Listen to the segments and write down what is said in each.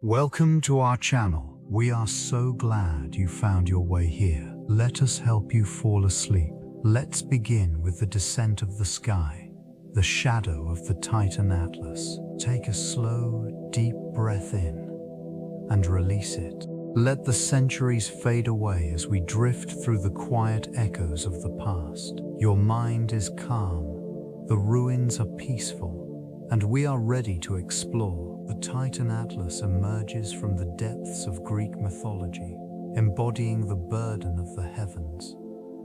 Welcome to our channel. We are so glad you found your way here. Let us help you fall asleep. Let's begin with the descent of the sky, the shadow of the Titan Atlas. Take a slow, deep breath in and release it. Let the centuries fade away as we drift through the quiet echoes of the past. Your mind is calm, the ruins are peaceful, and we are ready to explore. The Titan Atlas emerges from the depths of Greek mythology, embodying the burden of the heavens.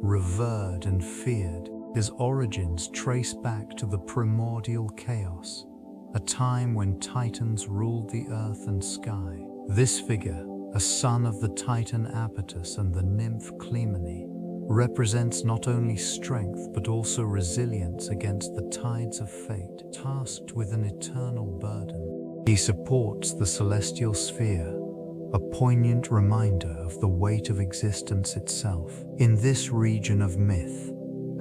Revered and feared, his origins trace back to the primordial chaos, a time when Titans ruled the earth and sky. This figure, a son of the Titan Apatus and the nymph Clymene, represents not only strength but also resilience against the tides of fate, tasked with an eternal burden. He supports the celestial sphere, a poignant reminder of the weight of existence itself. In this region of myth,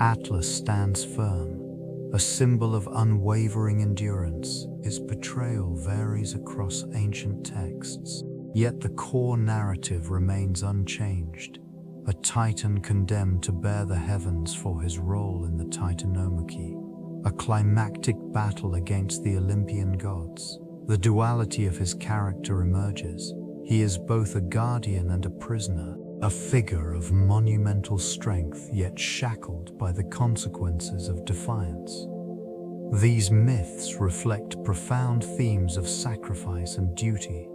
Atlas stands firm, a symbol of unwavering endurance. Its portrayal varies across ancient texts, yet the core narrative remains unchanged. A Titan condemned to bear the heavens for his role in the Titanomachy, a climactic battle against the Olympian gods. The duality of his character emerges. He is both a guardian and a prisoner, a figure of monumental strength yet shackled by the consequences of defiance. These myths reflect profound themes of sacrifice and duty.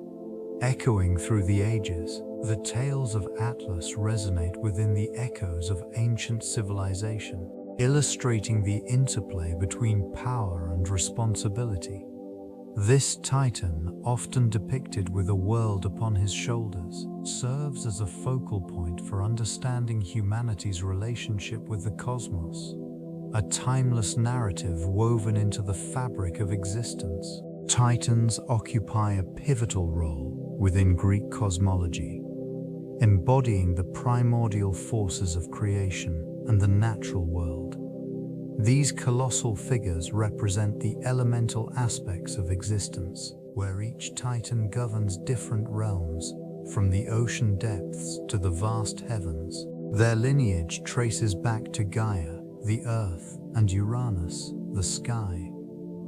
Echoing through the ages, the tales of Atlas resonate within the echoes of ancient civilization, illustrating the interplay between power and responsibility. This Titan, often depicted with a world upon his shoulders, serves as a focal point for understanding humanity's relationship with the cosmos, a timeless narrative woven into the fabric of existence. Titans occupy a pivotal role within Greek cosmology, embodying the primordial forces of creation and the natural world. These colossal figures represent the elemental aspects of existence, where each Titan governs different realms, from the ocean depths to the vast heavens. Their lineage traces back to Gaia, the earth, and Uranus, the sky,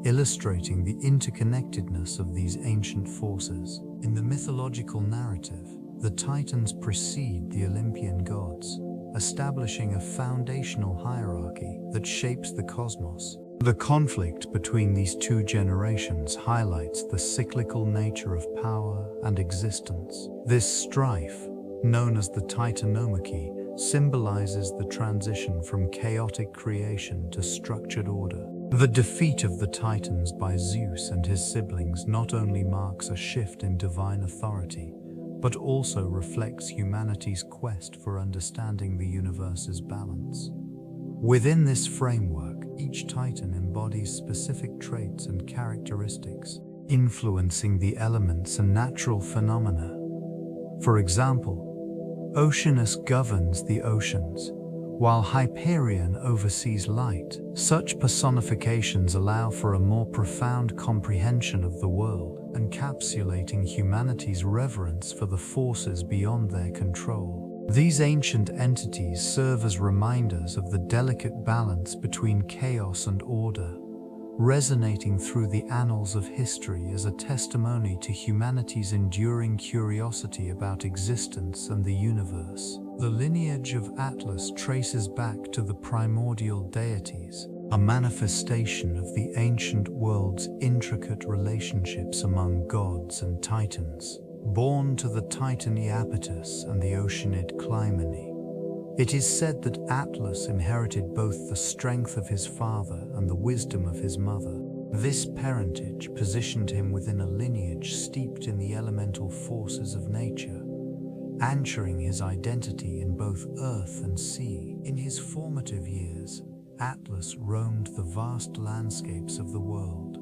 illustrating the interconnectedness of these ancient forces. In the mythological narrative, the Titans precede the Olympian gods, establishing a foundational hierarchy that shapes the cosmos. The conflict between these two generations highlights the cyclical nature of power and existence. This strife, known as the Titanomachy, symbolizes the transition from chaotic creation to structured order. The defeat of the Titans by Zeus and his siblings not only marks a shift in divine authority, but also reflects humanity's quest for understanding the universe's balance. Within this framework, each Titan embodies specific traits and characteristics, influencing the elements and natural phenomena. For example, Oceanus governs the oceans, while Hyperion oversees light. Such personifications allow for a more profound comprehension of the world, encapsulating humanity's reverence for the forces beyond their control. These ancient entities serve as reminders of the delicate balance between chaos and order, resonating through the annals of history as a testimony to humanity's enduring curiosity about existence and the universe. The lineage of Atlas traces back to the primordial deities, a manifestation of the ancient world's intricate relationships among gods and titans. Born to the Titan Iapetus and the Oceanid Clymene, it is said that Atlas inherited both the strength of his father and the wisdom of his mother. This parentage positioned him within a lineage steeped in the elemental forces of nature, anchoring his identity in both earth and sea. In his formative years, Atlas roamed the vast landscapes of the world,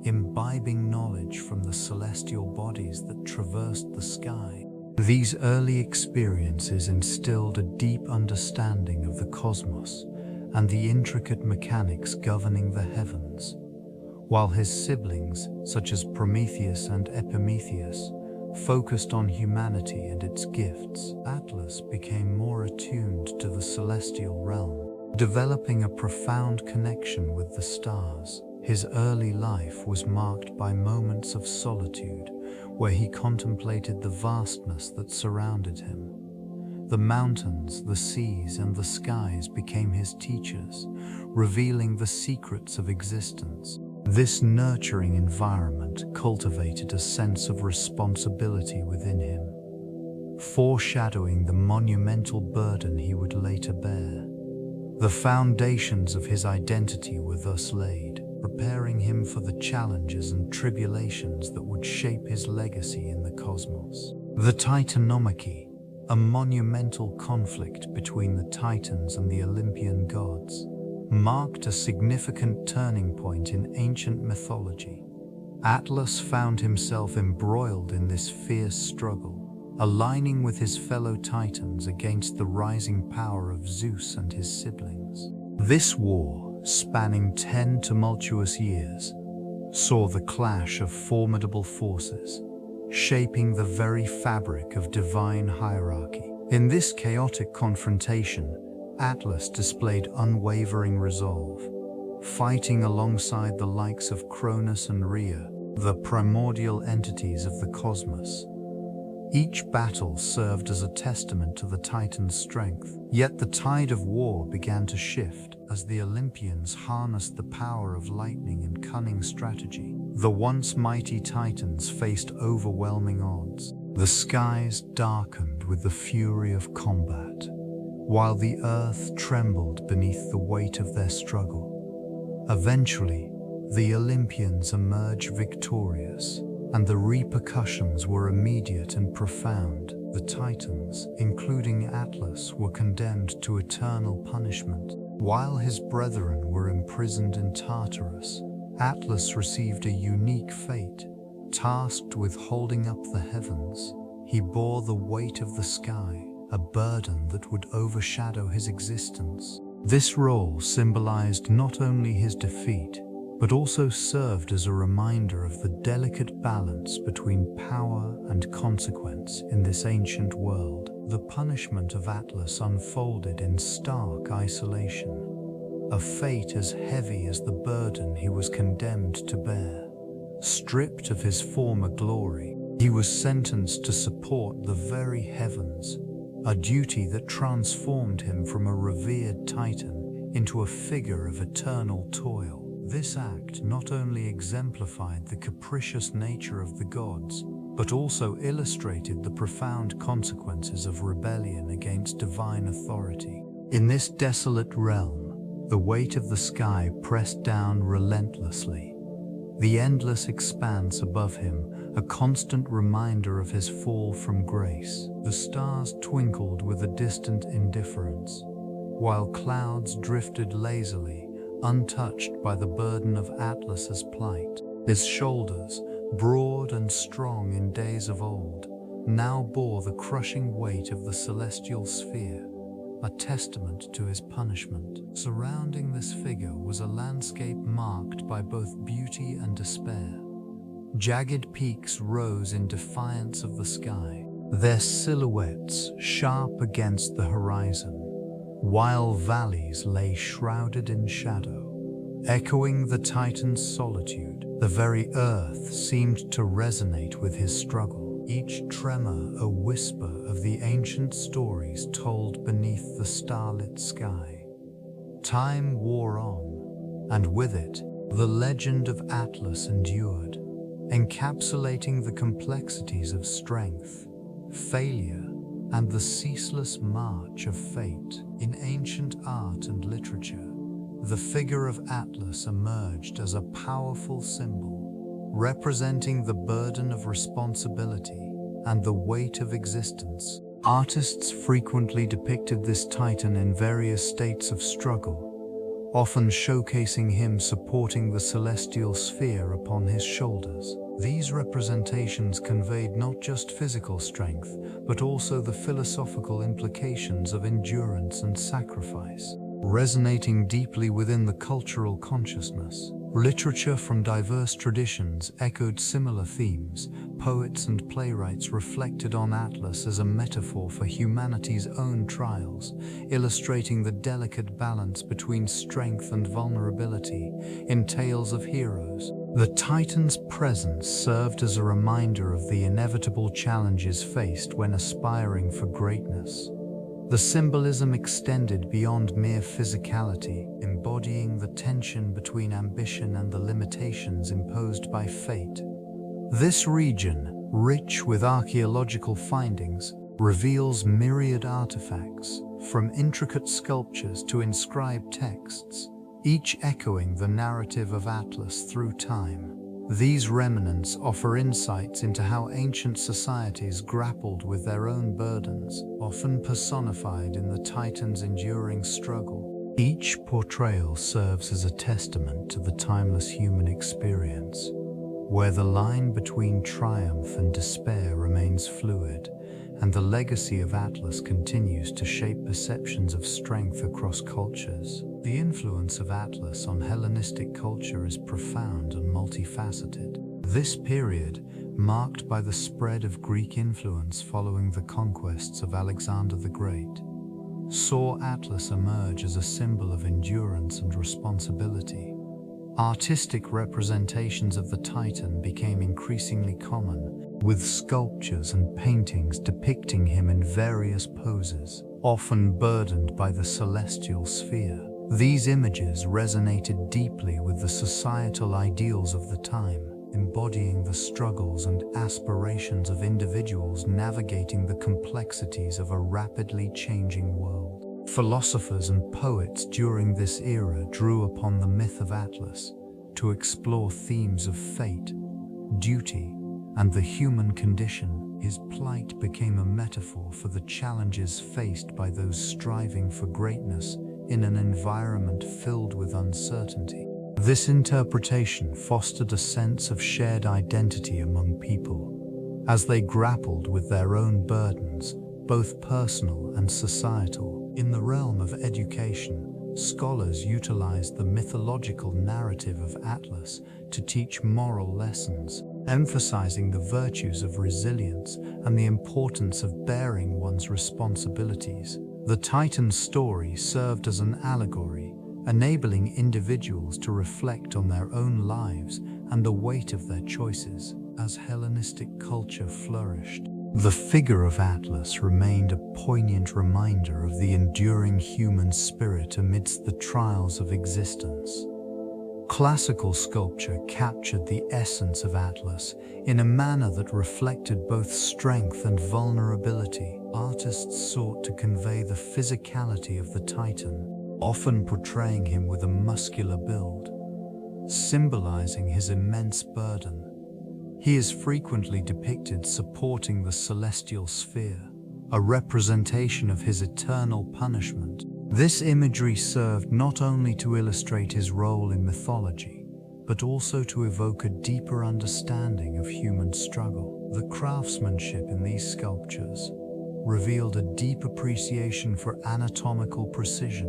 imbibing knowledge from the celestial bodies that traversed the sky. These early experiences instilled a deep understanding of the cosmos and the intricate mechanics governing the heavens, while his siblings, such as Prometheus and Epimetheus, focused on humanity and its gifts. Atlas became more attuned to the celestial realm, developing a profound connection with the stars. His early life was marked by moments of solitude, where he contemplated the vastness that surrounded him. The mountains, the seas, and the skies became his teachers, revealing the secrets of existence. This nurturing environment cultivated a sense of responsibility within him, foreshadowing the monumental burden he would later bear. The foundations of his identity were thus laid, preparing him for the challenges and tribulations that would shape his legacy in the cosmos. The Titanomachy, a monumental conflict between the Titans and the Olympian gods, marked a significant turning point in ancient mythology. Atlas found himself embroiled in this fierce struggle, aligning with his fellow Titans against the rising power of Zeus and his siblings. This war, spanning 10 tumultuous years, saw the clash of formidable forces, shaping the very fabric of divine hierarchy. In this chaotic confrontation, Atlas displayed unwavering resolve, fighting alongside the likes of Cronus and Rhea, the primordial entities of the cosmos. Each battle served as a testament to the Titan's strength, yet the tide of war began to shift as the Olympians harnessed the power of lightning and cunning strategy. The once mighty Titans faced overwhelming odds. The skies darkened with the fury of combat, while the earth trembled beneath the weight of their struggle. Eventually, the Olympians emerged victorious, and the repercussions were immediate and profound. The Titans, including Atlas, were condemned to eternal punishment. While his brethren were imprisoned in Tartarus, Atlas received a unique fate. Tasked with holding up the heavens, he bore the weight of the sky, a burden that would overshadow his existence. This role symbolized not only his defeat, but also served as a reminder of the delicate balance between power and consequence in this ancient world. The punishment of Atlas unfolded in stark isolation, a fate as heavy as the burden he was condemned to bear. Stripped of his former glory, he was sentenced to support the very heavens, a duty that transformed him from a revered Titan into a figure of eternal toil. This act not only exemplified the capricious nature of the gods, but also illustrated the profound consequences of rebellion against divine authority. In this desolate realm, the weight of the sky pressed down relentlessly, the endless expanse above him a constant reminder of his fall from grace. The stars twinkled with a distant indifference, while clouds drifted lazily, untouched by the burden of Atlas's plight. His shoulders, broad and strong in days of old, now bore the crushing weight of the celestial sphere, a testament to his punishment. Surrounding this figure was a landscape marked by both beauty and despair. Jagged peaks rose in defiance of the sky, their silhouettes sharp against the horizon, while valleys lay shrouded in shadow. Echoing the Titan's solitude, the very earth seemed to resonate with his struggle, each tremor a whisper of the ancient stories told beneath the starlit sky. Time wore on, and with it, the legend of Atlas endured, encapsulating the complexities of strength, failure, and the ceaseless march of fate. In ancient art and literature, the figure of Atlas emerged as a powerful symbol, representing the burden of responsibility and the weight of existence. Artists frequently depicted this Titan in various states of struggle, often showcasing him supporting the celestial sphere upon his shoulders. These representations conveyed not just physical strength, but also the philosophical implications of endurance and sacrifice. Resonating deeply within the cultural consciousness, literature from diverse traditions echoed similar themes, poets and playwrights reflected on Atlas as a metaphor for humanity's own trials, illustrating the delicate balance between strength and vulnerability in tales of heroes. The Titan's presence served as a reminder of the inevitable challenges faced when aspiring for greatness. The symbolism extended beyond mere physicality, embodying the tension between ambition and the limitations imposed by fate. This region, rich with archaeological findings, reveals myriad artifacts, from intricate sculptures to inscribed texts, each echoing the narrative of Atlas through time. These remnants offer insights into how ancient societies grappled with their own burdens, often personified in the Titan's enduring struggle. Each portrayal serves as a testament to the timeless human experience, where the line between triumph and despair remains fluid, and the legacy of Atlas continues to shape perceptions of strength across cultures. The influence of Atlas on Hellenistic culture is profound and multifaceted. This period, marked by the spread of Greek influence following the conquests of Alexander the Great, saw Atlas emerge as a symbol of endurance and responsibility. Artistic representations of the Titan became increasingly common, with sculptures and paintings depicting him in various poses, often burdened by the celestial sphere. These images resonated deeply with the societal ideals of the time, embodying the struggles and aspirations of individuals navigating the complexities of a rapidly changing world. Philosophers and poets during this era drew upon the myth of Atlas to explore themes of fate, duty, and the human condition. His plight became a metaphor for the challenges faced by those striving for greatness in an environment filled with uncertainty. This interpretation fostered a sense of shared identity among people, as they grappled with their own burdens, both personal and societal. In the realm of education, scholars utilized the mythological narrative of Atlas to teach moral lessons, emphasizing the virtues of resilience and the importance of bearing one's responsibilities. The Titan's story served as an allegory, enabling individuals to reflect on their own lives and the weight of their choices. As Hellenistic culture flourished, the figure of Atlas remained a poignant reminder of the enduring human spirit amidst the trials of existence. Classical sculpture captured the essence of Atlas in a manner that reflected both strength and vulnerability. Artists sought to convey the physicality of the Titan, often portraying him with a muscular build, symbolizing his immense burden. He is frequently depicted supporting the celestial sphere, a representation of his eternal punishment. This imagery served not only to illustrate his role in mythology, but also to evoke a deeper understanding of human struggle. The craftsmanship in these sculptures revealed a deep appreciation for anatomical precision.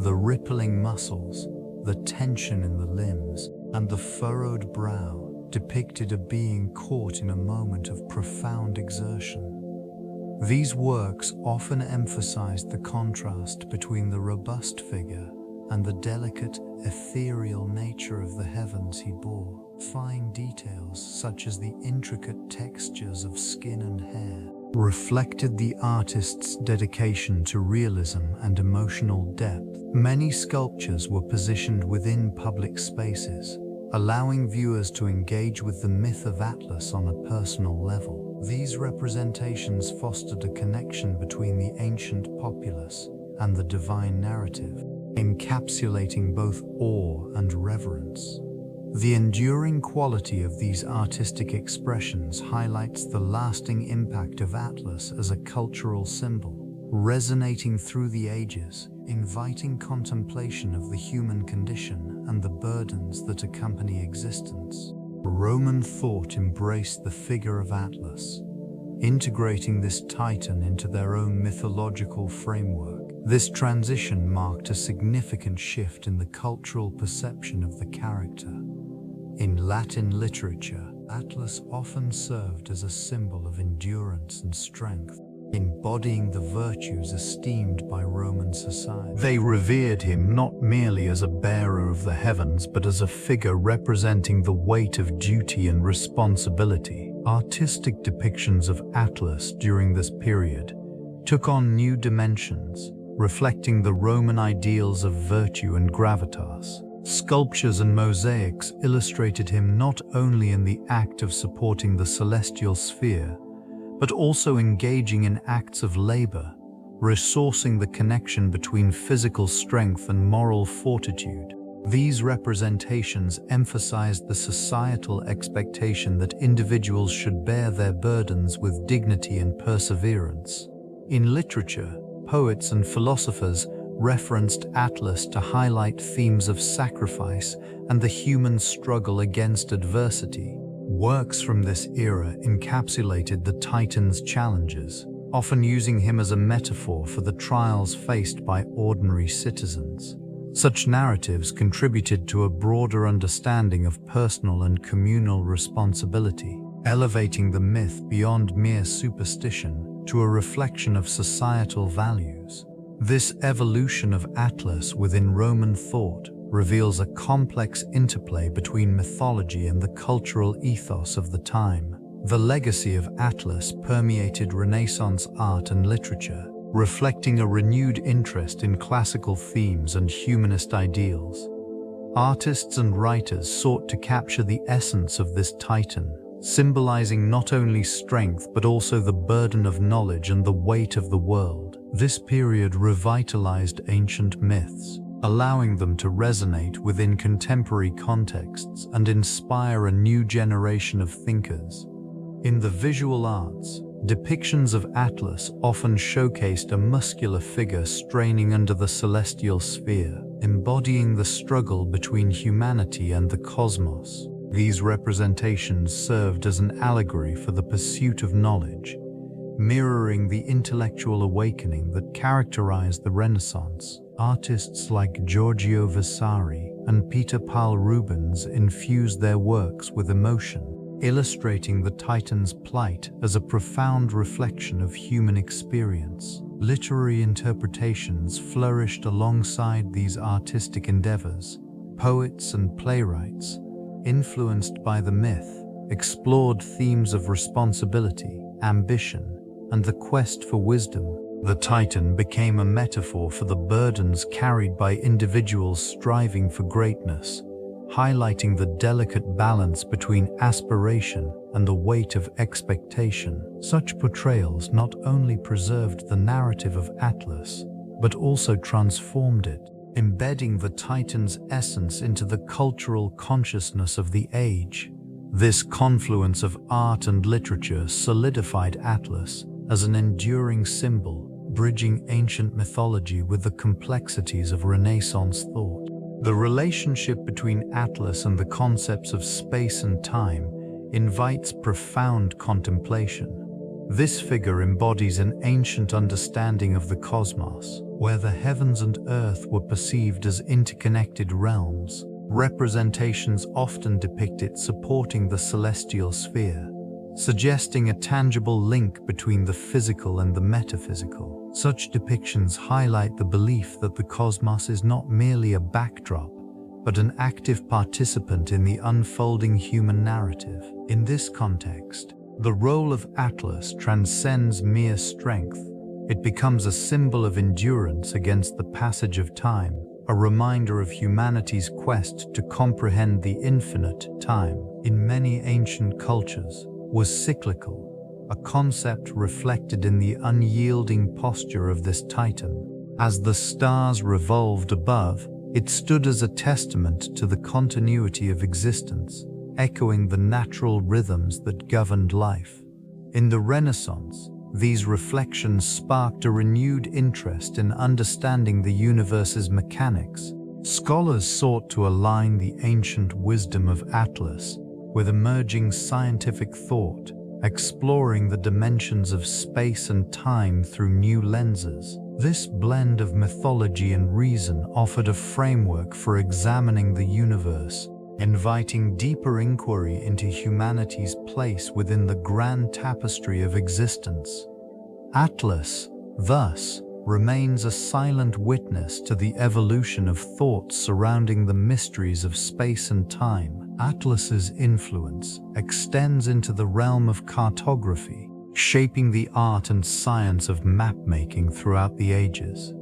The rippling muscles, the tension in the limbs, and the furrowed brow depicted a being caught in a moment of profound exertion. These works often emphasized the contrast between the robust figure and the delicate, ethereal nature of the heavens he bore. Fine details, such as the intricate textures of skin and hair, reflected the artist's dedication to realism and emotional depth. Many sculptures were positioned within public spaces, allowing viewers to engage with the myth of Atlas on a personal level. These representations fostered a connection between the ancient populace and the divine narrative, encapsulating both awe and reverence. The enduring quality of these artistic expressions highlights the lasting impact of Atlas as a cultural symbol, resonating through the ages, inviting contemplation of the human condition and the burdens that accompany existence. Roman thought embraced the figure of Atlas, integrating this titan into their own mythological framework. This transition marked a significant shift in the cultural perception of the character. In Latin literature, Atlas often served as a symbol of endurance and strength, embodying the virtues esteemed by Roman society. They revered him not merely as a bearer of the heavens, but as a figure representing the weight of duty and responsibility. Artistic depictions of Atlas during this period took on new dimensions, reflecting the Roman ideals of virtue and gravitas. Sculptures and mosaics illustrated him not only in the act of supporting the celestial sphere, but also engaging in acts of labor, resourcing the connection between physical strength and moral fortitude. These representations emphasized the societal expectation that individuals should bear their burdens with dignity and perseverance. In literature, poets and philosophers referenced Atlas to highlight themes of sacrifice and the human struggle against adversity. Works from this era encapsulated the Titan's challenges, often using him as a metaphor for the trials faced by ordinary citizens. Such narratives contributed to a broader understanding of personal and communal responsibility, elevating the myth beyond mere superstition to a reflection of societal values. This evolution of Atlas within Roman thought reveals a complex interplay between mythology and the cultural ethos of the time. The legacy of Atlas permeated Renaissance art and literature, reflecting a renewed interest in classical themes and humanist ideals. Artists and writers sought to capture the essence of this titan, symbolizing not only strength but also the burden of knowledge and the weight of the world. This period revitalized ancient myths, allowing them to resonate within contemporary contexts and inspire a new generation of thinkers. In the visual arts, depictions of Atlas often showcased a muscular figure straining under the celestial sphere, embodying the struggle between humanity and the cosmos. These representations served as an allegory for the pursuit of knowledge, mirroring the intellectual awakening that characterized the Renaissance. Artists like Giorgio Vasari and Peter Paul Rubens infused their works with emotion, illustrating the Titan's plight as a profound reflection of human experience. Literary interpretations flourished alongside these artistic endeavors. Poets and playwrights, influenced by the myth, explored themes of responsibility, ambition, and the quest for wisdom. The Titan became a metaphor for the burdens carried by individuals striving for greatness, highlighting the delicate balance between aspiration and the weight of expectation. Such portrayals not only preserved the narrative of Atlas, but also transformed it, embedding the Titan's essence into the cultural consciousness of the age. This confluence of art and literature solidified Atlas as an enduring symbol, bridging ancient mythology with the complexities of Renaissance thought. The relationship between Atlas and the concepts of space and time invites profound contemplation. This figure embodies an ancient understanding of the cosmos, where the heavens and earth were perceived as interconnected realms. Representations often depict it supporting the celestial sphere, suggesting a tangible link between the physical and the metaphysical. Such depictions highlight the belief that the cosmos is not merely a backdrop, but an active participant in the unfolding human narrative. In this context, the role of Atlas transcends mere strength. It becomes a symbol of endurance against the passage of time, a reminder of humanity's quest to comprehend the infinite. Time, in many ancient cultures, was cyclical, a concept reflected in the unyielding posture of this titan. As the stars revolved above, it stood as a testament to the continuity of existence, echoing the natural rhythms that governed life. In the Renaissance, these reflections sparked a renewed interest in understanding the universe's mechanics. Scholars sought to align the ancient wisdom of Atlas with emerging scientific thought, exploring the dimensions of space and time through new lenses. This blend of mythology and reason offered a framework for examining the universe, inviting deeper inquiry into humanity's place within the grand tapestry of existence. Atlas, thus, remains a silent witness to the evolution of thoughts surrounding the mysteries of space and time. Atlas's influence extends into the realm of cartography, shaping the art and science of map-making throughout the ages.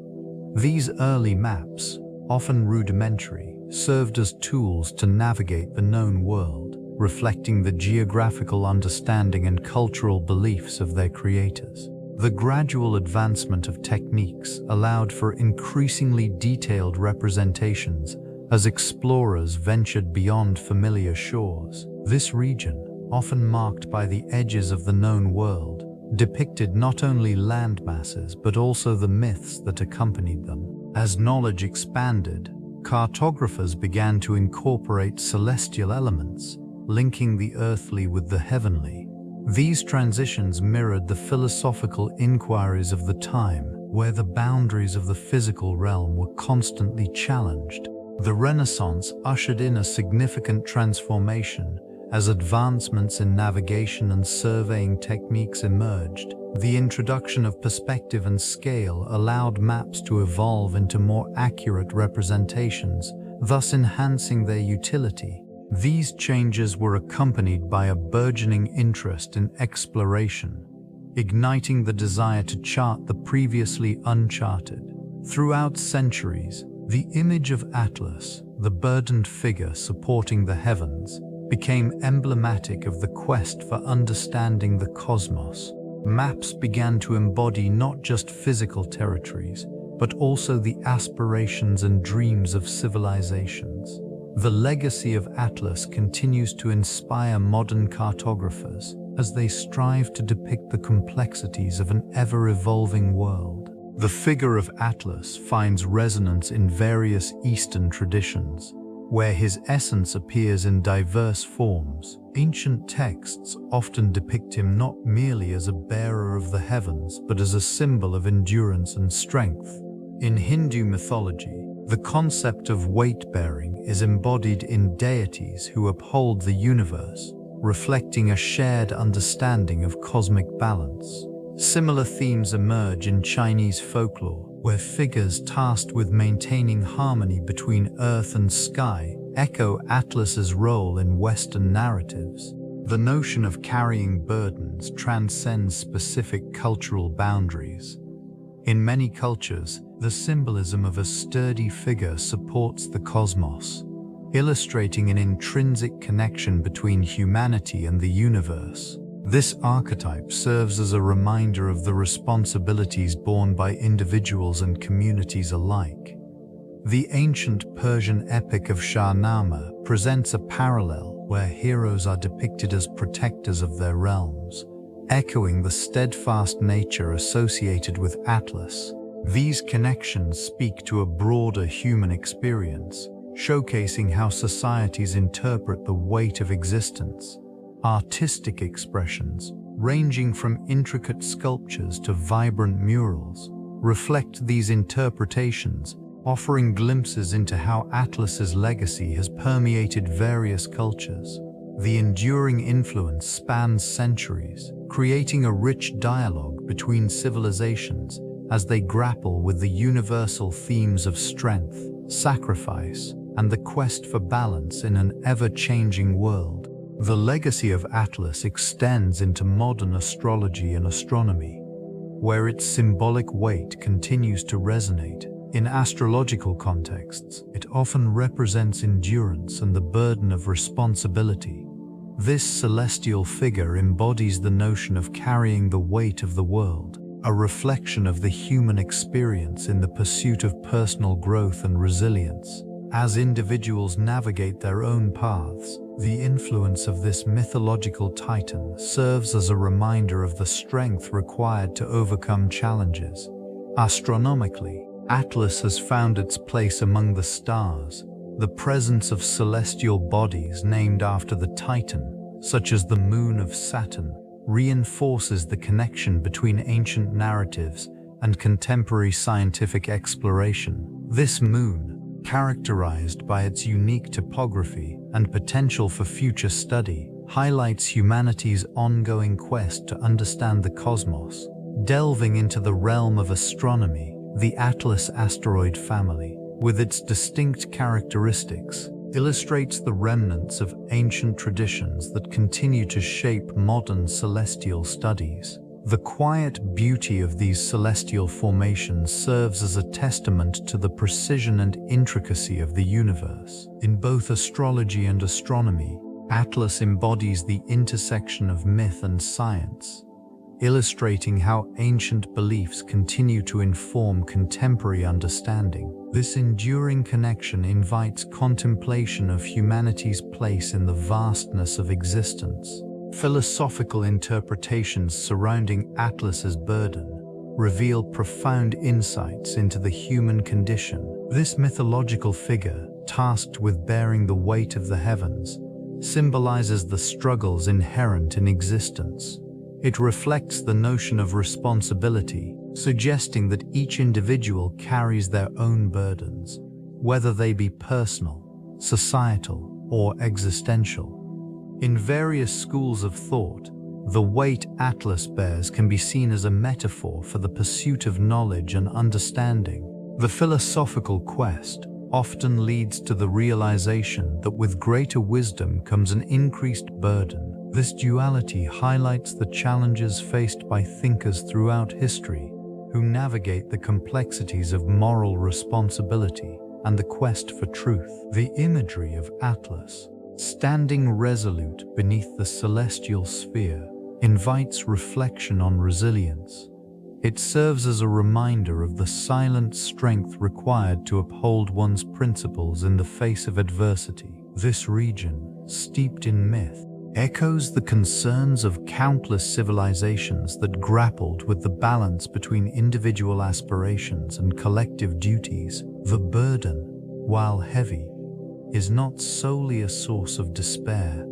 These early maps, often rudimentary, served as tools to navigate the known world, reflecting the geographical understanding and cultural beliefs of their creators. The gradual advancement of techniques allowed for increasingly detailed representations as explorers ventured beyond familiar shores. This region, often marked by the edges of the known world, depicted not only land masses but also the myths that accompanied them. As knowledge expanded, cartographers began to incorporate celestial elements, linking the earthly with the heavenly. These transitions mirrored the philosophical inquiries of the time, where the boundaries of the physical realm were constantly challenged. The Renaissance ushered in a significant transformation as advancements in navigation and surveying techniques emerged. The introduction of perspective and scale allowed maps to evolve into more accurate representations, thus enhancing their utility. These changes were accompanied by a burgeoning interest in exploration, igniting the desire to chart the previously uncharted. Throughout centuries, the image of Atlas, the burdened figure supporting the heavens, became emblematic of the quest for understanding the cosmos. Maps began to embody not just physical territories, but also the aspirations and dreams of civilizations. The legacy of Atlas continues to inspire modern cartographers as they strive to depict the complexities of an ever-evolving world. The figure of Atlas finds resonance in various Eastern traditions, where his essence appears in diverse forms. Ancient texts often depict him not merely as a bearer of the heavens, but as a symbol of endurance and strength. In Hindu mythology, the concept of weight-bearing is embodied in deities who uphold the universe, reflecting a shared understanding of cosmic balance. Similar themes emerge in Chinese folklore, where figures tasked with maintaining harmony between earth and sky echo Atlas's role in Western narratives. The notion of carrying burdens transcends specific cultural boundaries. In many cultures, the symbolism of a sturdy figure supports the cosmos, illustrating an intrinsic connection between humanity and the universe. This archetype serves as a reminder of the responsibilities borne by individuals and communities alike. The ancient Persian epic of Shahnameh presents a parallel where heroes are depicted as protectors of their realms, echoing the steadfast nature associated with Atlas. These connections speak to a broader human experience, showcasing how societies interpret the weight of existence. Artistic expressions, ranging from intricate sculptures to vibrant murals, reflect these interpretations, offering glimpses into how Atlas's legacy has permeated various cultures. The enduring influence spans centuries, creating a rich dialogue between civilizations as they grapple with the universal themes of strength, sacrifice, and the quest for balance in an ever-changing world. The legacy of Atlas extends into modern astrology and astronomy, where its symbolic weight continues to resonate. In astrological contexts, it often represents endurance and the burden of responsibility. This celestial figure embodies the notion of carrying the weight of the world, a reflection of the human experience in the pursuit of personal growth and resilience. As individuals navigate their own paths, the influence of this mythological titan serves as a reminder of the strength required to overcome challenges. Astronomically, Atlas has found its place among the stars. The presence of celestial bodies named after the Titan, such as the moon of Saturn, reinforces the connection between ancient narratives and contemporary scientific exploration. This moon, characterized by its unique topography, and potential for future study, highlights humanity's ongoing quest to understand the cosmos. Delving into the realm of astronomy, the Atlas asteroid family, with its distinct characteristics, illustrates the remnants of ancient traditions that continue to shape modern celestial studies. The quiet beauty of these celestial formations serves as a testament to the precision and intricacy of the universe. In both astrology and astronomy, Atlas embodies the intersection of myth and science, illustrating how ancient beliefs continue to inform contemporary understanding. This enduring connection invites contemplation of humanity's place in the vastness of existence. Philosophical interpretations surrounding Atlas's burden reveal profound insights into the human condition. This mythological figure, tasked with bearing the weight of the heavens, symbolizes the struggles inherent in existence. It reflects the notion of responsibility, suggesting that each individual carries their own burdens, whether they be personal, societal, or existential. In various schools of thought, the weight Atlas bears can be seen as a metaphor for the pursuit of knowledge and understanding. The philosophical quest often leads to the realization that with greater wisdom comes an increased burden. This duality highlights the challenges faced by thinkers throughout history, who navigate the complexities of moral responsibility and the quest for truth. The imagery of Atlas, standing resolute beneath the celestial sphere, invites reflection on resilience. It serves as a reminder of the silent strength required to uphold one's principles in the face of adversity. This region, steeped in myth, echoes the concerns of countless civilizations that grappled with the balance between individual aspirations and collective duties. The burden, while heavy, is not solely a source of despair.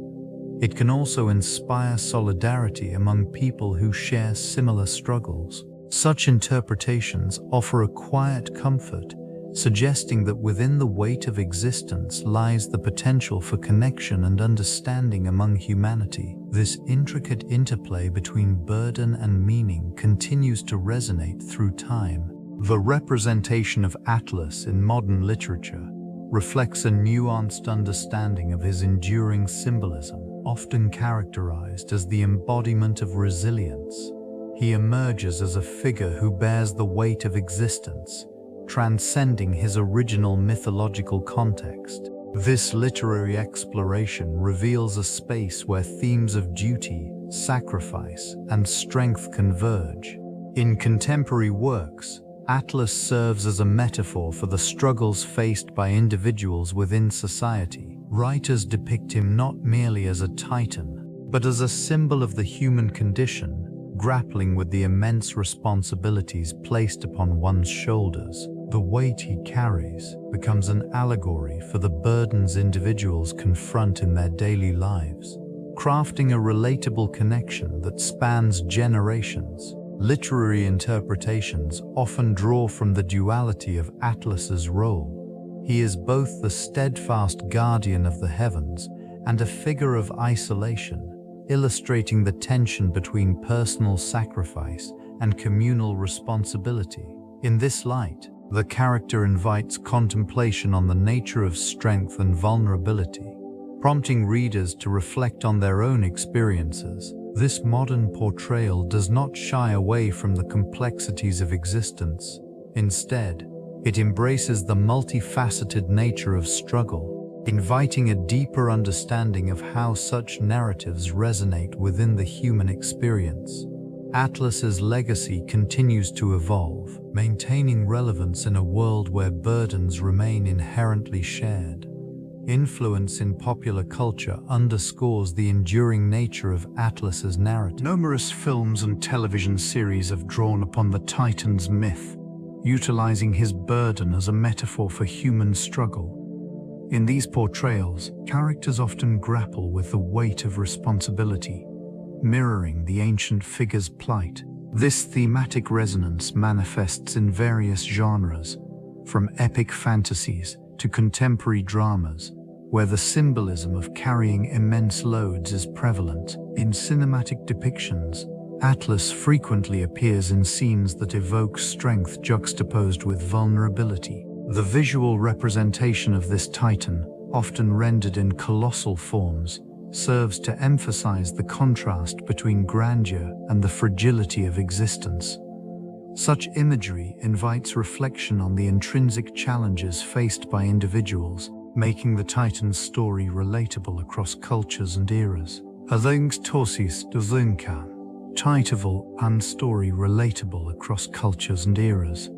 It can also inspire solidarity among people who share similar struggles. Such interpretations offer a quiet comfort, suggesting that within the weight of existence lies the potential for connection and understanding among humanity. This intricate interplay between burden and meaning continues to resonate through time. The representation of Atlas in modern literature reflects a nuanced understanding of his enduring symbolism. Often characterized as the embodiment of resilience, he emerges as a figure who bears the weight of existence, transcending his original mythological context. This literary exploration reveals a space where themes of duty, sacrifice, and strength converge. In contemporary works, Atlas serves as a metaphor for the struggles faced by individuals within society. Writers depict him not merely as a titan, but as a symbol of the human condition, grappling with the immense responsibilities placed upon one's shoulders. The weight he carries becomes an allegory for the burdens individuals confront in their daily lives, crafting a relatable connection that spans generations. Literary interpretations often draw from the duality of Atlas's role. He is both the steadfast guardian of the heavens and a figure of isolation, illustrating the tension between personal sacrifice and communal responsibility. In this light, the character invites contemplation on the nature of strength and vulnerability, prompting readers to reflect on their own experiences. This modern portrayal does not shy away from the complexities of existence. Instead, it embraces the multifaceted nature of struggle, inviting a deeper understanding of how such narratives resonate within the human experience. Atlas's legacy continues to evolve, maintaining relevance in a world where burdens remain inherently shared. Influence in popular culture underscores the enduring nature of Atlas's narrative. Numerous films and television series have drawn upon the Titan's myth, utilizing his burden as a metaphor for human struggle. In these portrayals, characters often grapple with the weight of responsibility, mirroring the ancient figure's plight. This thematic resonance manifests in various genres, from epic fantasies to contemporary dramas, where the symbolism of carrying immense loads is prevalent. In cinematic depictions, Atlas frequently appears in scenes that evoke strength juxtaposed with vulnerability. The visual representation of this titan, often rendered in colossal forms, serves to emphasize the contrast between grandeur and the fragility of existence. Such imagery invites reflection on the intrinsic challenges faced by individuals, making the Titan's story relatable across cultures and eras. Title and story relatable across cultures and eras.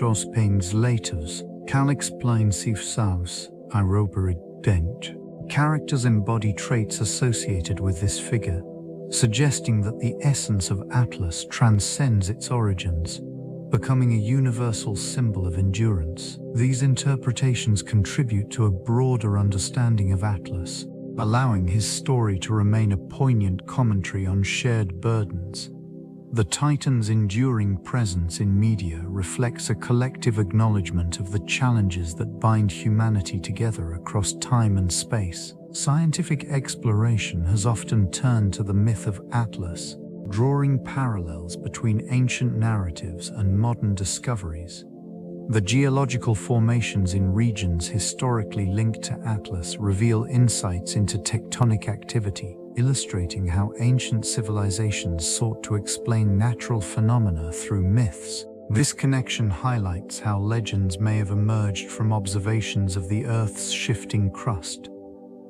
Translators can explain dent. Characters embody traits associated with this figure, suggesting that the essence of Atlas transcends its origins, becoming a universal symbol of endurance. These interpretations contribute to a broader understanding of Atlas, allowing his story to remain a poignant commentary on shared burdens. The Titan's enduring presence in media reflects a collective acknowledgement of the challenges that bind humanity together across time and space. Scientific exploration has often turned to the myth of Atlas, drawing parallels between ancient narratives and modern discoveries. The geological formations in regions historically linked to Atlas reveal insights into tectonic activity, illustrating how ancient civilizations sought to explain natural phenomena through myths. This connection highlights how legends may have emerged from observations of the Earth's shifting crust,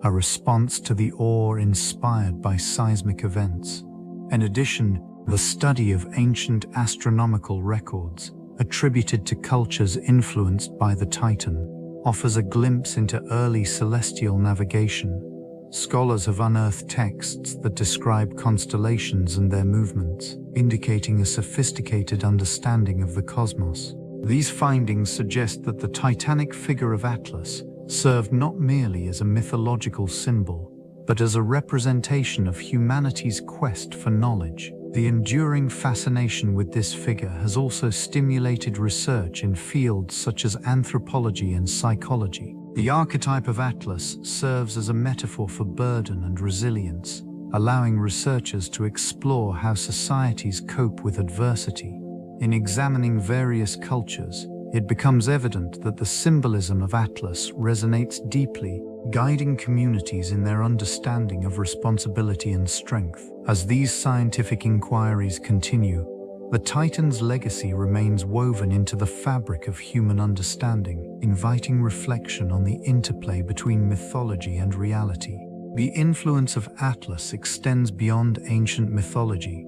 a response to the awe inspired by seismic events. In addition, the study of ancient astronomical records, attributed to cultures influenced by the Titan, offers a glimpse into early celestial navigation. Scholars have unearthed texts that describe constellations and their movements, indicating a sophisticated understanding of the cosmos. These findings suggest that the titanic figure of Atlas served not merely as a mythological symbol, but as a representation of humanity's quest for knowledge. The enduring fascination with this figure has also stimulated research in fields such as anthropology and psychology. The archetype of Atlas serves as a metaphor for burden and resilience, allowing researchers to explore how societies cope with adversity. In examining various cultures, it becomes evident that the symbolism of Atlas resonates deeply, guiding communities in their understanding of responsibility and strength. As these scientific inquiries continue, the Titan's legacy remains woven into the fabric of human understanding, inviting reflection on the interplay between mythology and reality. The influence of Atlas extends beyond ancient mythology,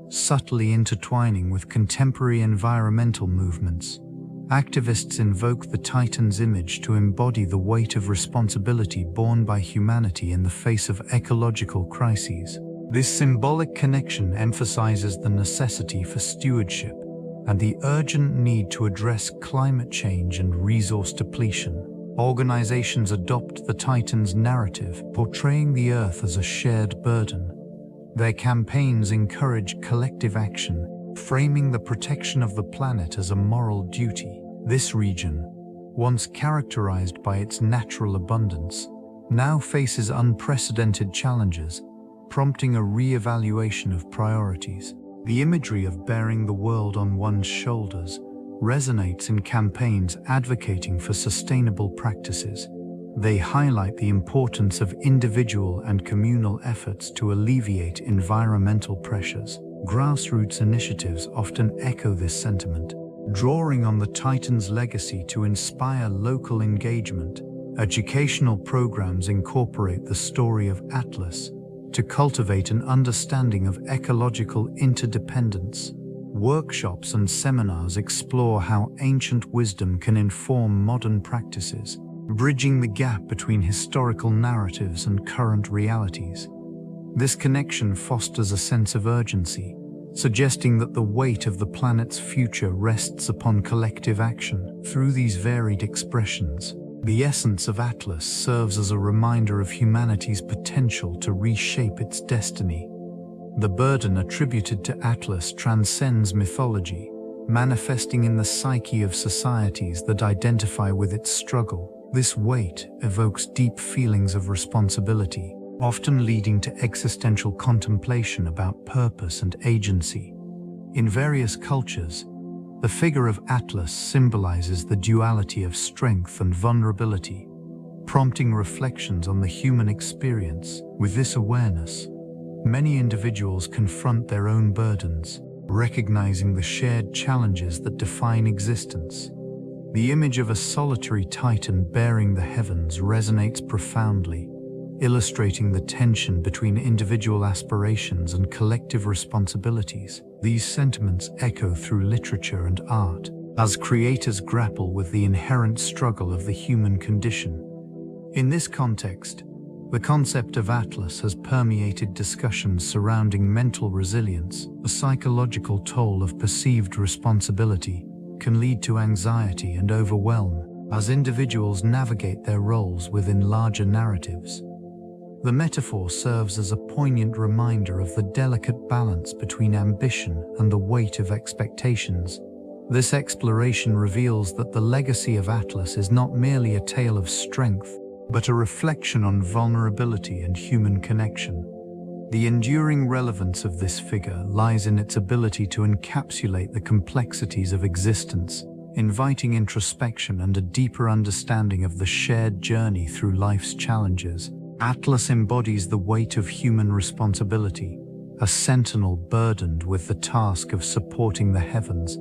subtly intertwining with contemporary environmental movements. Activists invoke the Titan's image to embody the weight of responsibility borne by humanity in the face of ecological crises. This symbolic connection emphasizes the necessity for stewardship and the urgent need to address climate change and resource depletion. Organizations adopt the Titan's narrative, portraying the Earth as a shared burden. Their campaigns encourage collective action, framing the protection of the planet as a moral duty. This region, once characterized by its natural abundance, now faces unprecedented challenges, prompting a re-evaluation of priorities. The imagery of bearing the world on one's shoulders resonates in campaigns advocating for sustainable practices. They highlight the importance of individual and communal efforts to alleviate environmental pressures. Grassroots initiatives often echo this sentiment, drawing on the Titan's legacy to inspire local engagement. Educational programs incorporate the story of Atlas to cultivate an understanding of ecological interdependence. Workshops and seminars explore how ancient wisdom can inform modern practices, bridging the gap between historical narratives and current realities. This connection fosters a sense of urgency, suggesting that the weight of the planet's future rests upon collective action. Through these varied expressions, the essence of Atlas serves as a reminder of humanity's potential to reshape its destiny. The burden attributed to Atlas transcends mythology, manifesting in the psyche of societies that identify with its struggle. This weight evokes deep feelings of responsibility, often leading to existential contemplation about purpose and agency. In various cultures, the figure of Atlas symbolizes the duality of strength and vulnerability, prompting reflections on the human experience. With this awareness, many individuals confront their own burdens, recognizing the shared challenges that define existence. The image of a solitary titan bearing the heavens resonates profoundly, illustrating the tension between individual aspirations and collective responsibilities. These sentiments echo through literature and art, as creators grapple with the inherent struggle of the human condition. In this context, the concept of Atlas has permeated discussions surrounding mental resilience. The psychological toll of perceived responsibility can lead to anxiety and overwhelm as individuals navigate their roles within larger narratives. The metaphor serves as a poignant reminder of the delicate balance between ambition and the weight of expectations. This exploration reveals that the legacy of Atlas is not merely a tale of strength, but a reflection on vulnerability and human connection. The enduring relevance of this figure lies in its ability to encapsulate the complexities of existence, inviting introspection and a deeper understanding of the shared journey through life's challenges. Atlas embodies the weight of human responsibility, a sentinel burdened with the task of supporting the heavens.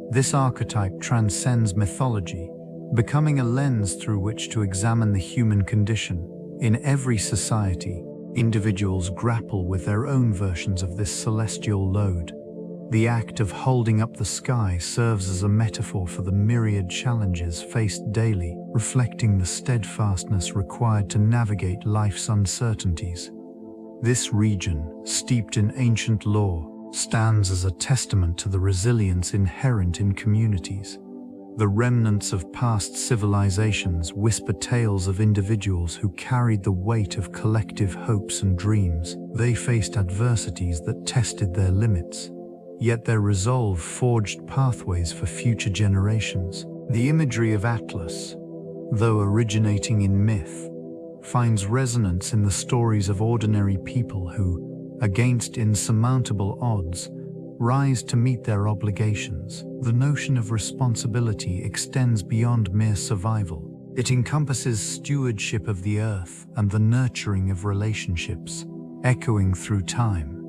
This archetype transcends mythology, becoming a lens through which to examine the human condition. In every society, individuals grapple with their own versions of this celestial load. The act of holding up the sky serves as a metaphor for the myriad challenges faced daily, reflecting the steadfastness required to navigate life's uncertainties. This region, steeped in ancient lore, stands as a testament to the resilience inherent in communities. The remnants of past civilizations whisper tales of individuals who carried the weight of collective hopes and dreams. They faced adversities that tested their limits, yet their resolve forged pathways for future generations. The imagery of Atlas, though originating in myth, finds resonance in the stories of ordinary people who, against insurmountable odds, rise to meet their obligations. The notion of responsibility extends beyond mere survival. It encompasses stewardship of the earth and the nurturing of relationships, echoing through time.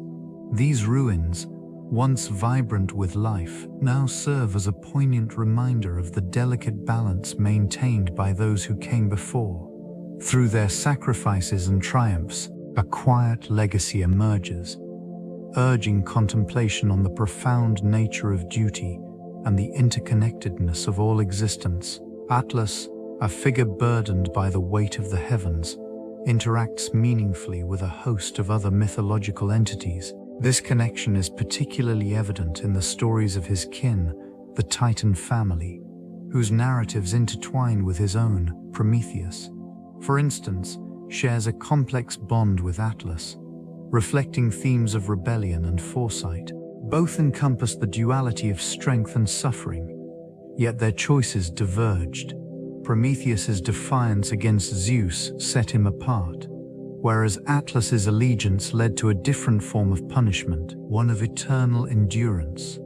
These ruins, once vibrant with life, now serve as a poignant reminder of the delicate balance maintained by those who came before. Through their sacrifices and triumphs, a quiet legacy emerges, urging contemplation on the profound nature of duty and the interconnectedness of all existence. Atlas, a figure burdened by the weight of the heavens, interacts meaningfully with a host of other mythological entities. This connection is particularly evident in the stories of his kin, the Titan family, whose narratives intertwine with his own. Prometheus, for instance, shares a complex bond with Atlas, reflecting themes of rebellion and foresight. Both encompass the duality of strength and suffering, yet their choices diverged. Prometheus's defiance against Zeus set him apart, whereas Atlas's allegiance led to a different form of punishment, one of eternal endurance.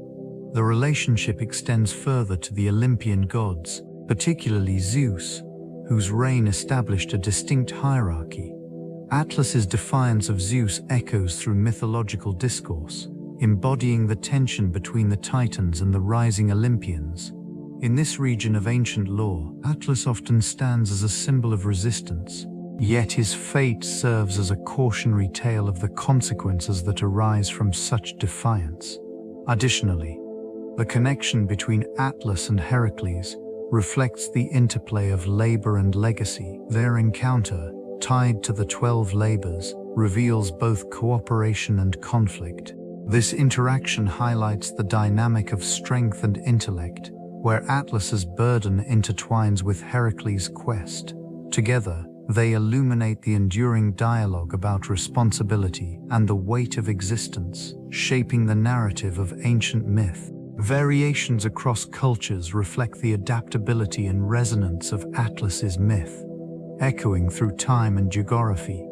The relationship extends further to the Olympian gods, particularly Zeus, whose reign established a distinct hierarchy. Atlas's defiance of Zeus echoes through mythological discourse, embodying the tension between the Titans and the rising Olympians. In this region of ancient lore, Atlas often stands as a symbol of resistance, yet his fate serves as a cautionary tale of the consequences that arise from such defiance. Additionally, the connection between Atlas and Heracles reflects the interplay of labor and legacy. Their encounter, tied to the 12 labors, reveals both cooperation and conflict. This interaction highlights the dynamic of strength and intellect, where Atlas's burden intertwines with Heracles' quest. Together, they illuminate the enduring dialogue about responsibility and the weight of existence, shaping the narrative of ancient myth. Variations across cultures reflect the adaptability and resonance of Atlas's myth, echoing through time and geography.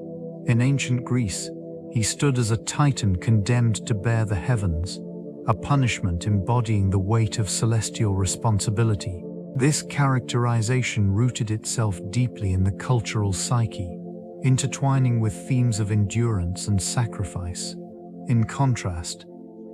In ancient Greece, he stood as a titan condemned to bear the heavens, a punishment embodying the weight of celestial responsibility. This characterization rooted itself deeply in the cultural psyche, intertwining with themes of endurance and sacrifice. In contrast,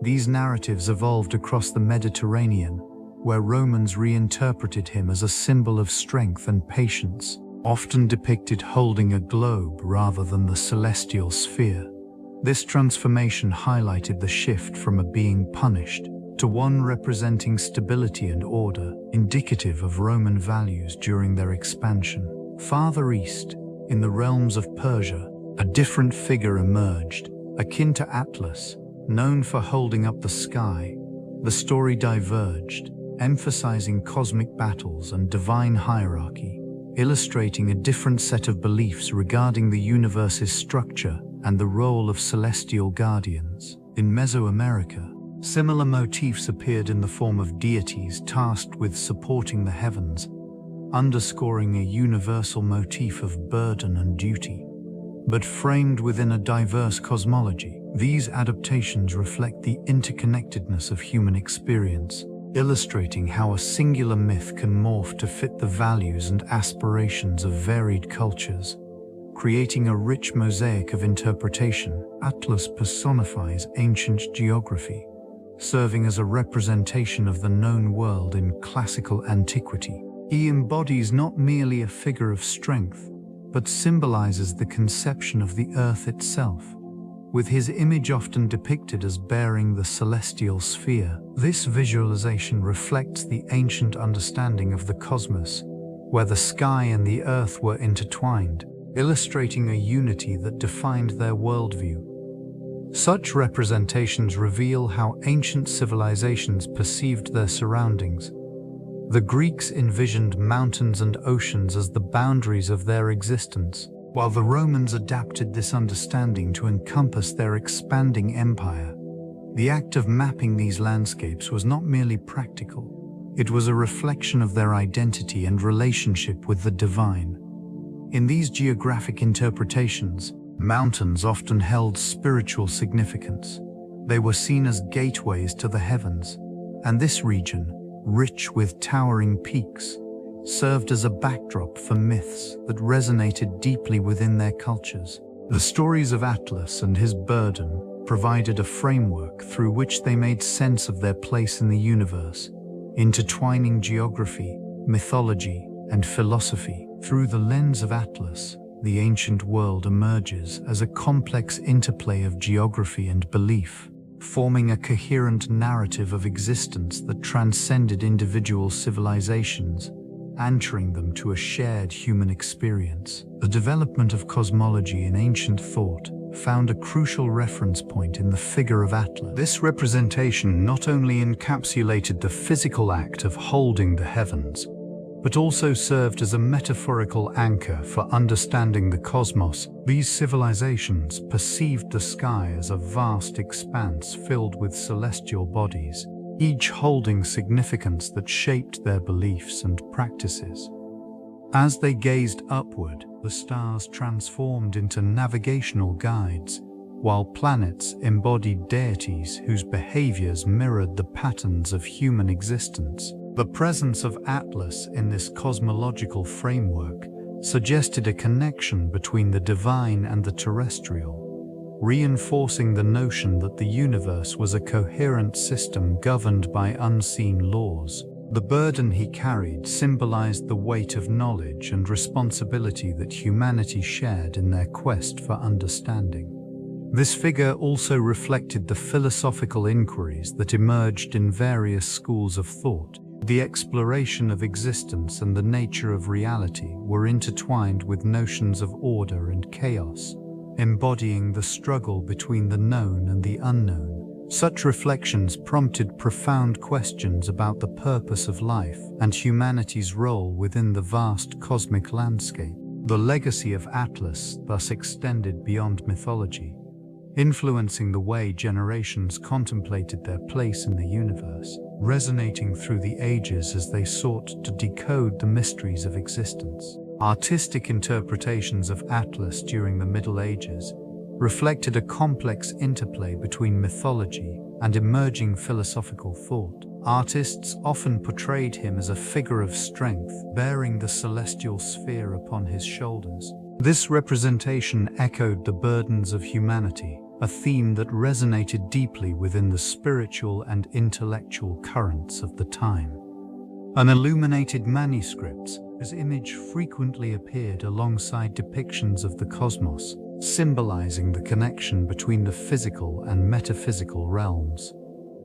these narratives evolved across the Mediterranean, where Romans reinterpreted him as a symbol of strength and patience, often depicted holding a globe rather than the celestial sphere. This transformation highlighted the shift from a being punished to one representing stability and order, indicative of Roman values during their expansion. Farther east, in the realms of Persia, a different figure emerged, akin to Atlas, known for holding up the sky. The story diverged, emphasizing cosmic battles and divine hierarchy, illustrating a different set of beliefs regarding the universe's structure and the role of celestial guardians. In Mesoamerica, similar motifs appeared in the form of deities tasked with supporting the heavens, underscoring a universal motif of burden and duty. But framed within a diverse cosmology, these adaptations reflect the interconnectedness of human experience, illustrating how a singular myth can morph to fit the values and aspirations of varied cultures. Creating a rich mosaic of interpretation, Atlas personifies ancient geography, serving as a representation of the known world in classical antiquity. He embodies not merely a figure of strength, but symbolizes the conception of the earth itself, with his image often depicted as bearing the celestial sphere. This visualization reflects the ancient understanding of the cosmos, where the sky and the earth were intertwined, illustrating a unity that defined their worldview. Such representations reveal how ancient civilizations perceived their surroundings. The Greeks envisioned mountains and oceans as the boundaries of their existence, while the Romans adapted this understanding to encompass their expanding empire. The act of mapping these landscapes was not merely practical, it was a reflection of their identity and relationship with the divine. In these geographic interpretations, mountains often held spiritual significance. They were seen as gateways to the heavens, and this region, rich with towering peaks, served as a backdrop for myths that resonated deeply within their cultures. The stories of Atlas and his burden provided a framework through which they made sense of their place in the universe, intertwining geography, mythology, and philosophy. Through the lens of Atlas, the ancient world emerges as a complex interplay of geography and belief, forming a coherent narrative of existence that transcended individual civilizations, anchoring them to a shared human experience. The development of cosmology in ancient thought found a crucial reference point in the figure of Atlas. This representation not only encapsulated the physical act of holding the heavens, but also served as a metaphorical anchor for understanding the cosmos. These civilizations perceived the sky as a vast expanse filled with celestial bodies, each holding significance that shaped their beliefs and practices. As they gazed upward, the stars transformed into navigational guides, while planets embodied deities whose behaviors mirrored the patterns of human existence. The presence of Atlas in this cosmological framework suggested a connection between the divine and the terrestrial, reinforcing the notion that the universe was a coherent system governed by unseen laws. The burden he carried symbolized the weight of knowledge and responsibility that humanity shared in their quest for understanding. This figure also reflected the philosophical inquiries that emerged in various schools of thought. The exploration of existence and the nature of reality were intertwined with notions of order and chaos, embodying the struggle between the known and the unknown. Such reflections prompted profound questions about the purpose of life and humanity's role within the vast cosmic landscape. The legacy of Atlas thus extended beyond mythology, influencing the way generations contemplated their place in the universe. resonating through the ages as they sought to decode the mysteries of existence. Artistic interpretations of Atlas during the Middle Ages reflected a complex interplay between mythology and emerging philosophical thought. Artists often portrayed him as a figure of strength, bearing the celestial sphere upon his shoulders. This representation echoed the burdens of humanity, a theme that resonated deeply within the spiritual and intellectual currents of the time. Illuminated manuscripts, his image frequently appeared alongside depictions of the cosmos, symbolizing the connection between the physical and metaphysical realms.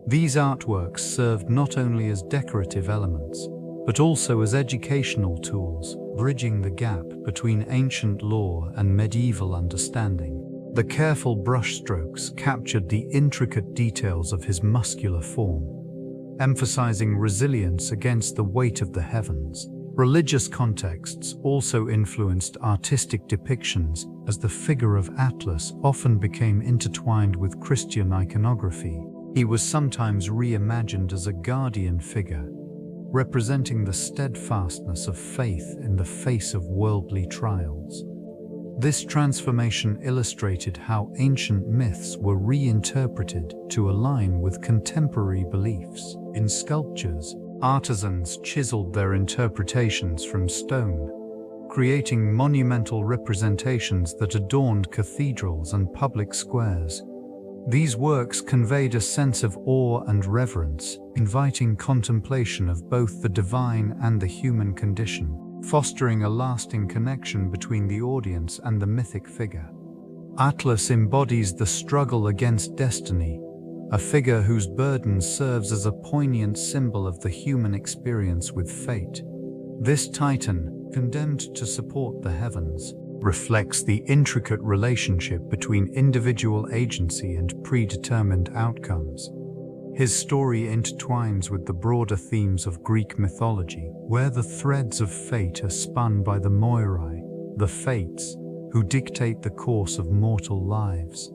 These artworks served not only as decorative elements, but also as educational tools, bridging the gap between ancient lore and medieval understanding. The careful brushstrokes captured the intricate details of his muscular form, emphasizing resilience against the weight of the heavens. Religious contexts also influenced artistic depictions, as the figure of Atlas often became intertwined with Christian iconography. He was sometimes reimagined as a guardian figure, representing the steadfastness of faith in the face of worldly trials. This transformation illustrated how ancient myths were reinterpreted to align with contemporary beliefs. In sculptures, artisans chiseled their interpretations from stone, creating monumental representations that adorned cathedrals and public squares. These works conveyed a sense of awe and reverence, inviting contemplation of both the divine and the human condition, fostering a lasting connection between the audience and the mythic figure. Atlas embodies the struggle against destiny, a figure whose burden serves as a poignant symbol of the human experience with fate. This titan, condemned to support the heavens, reflects the intricate relationship between individual agency and predetermined outcomes. His story intertwines with the broader themes of Greek mythology, where the threads of fate are spun by the Moirai, the Fates, who dictate the course of mortal lives.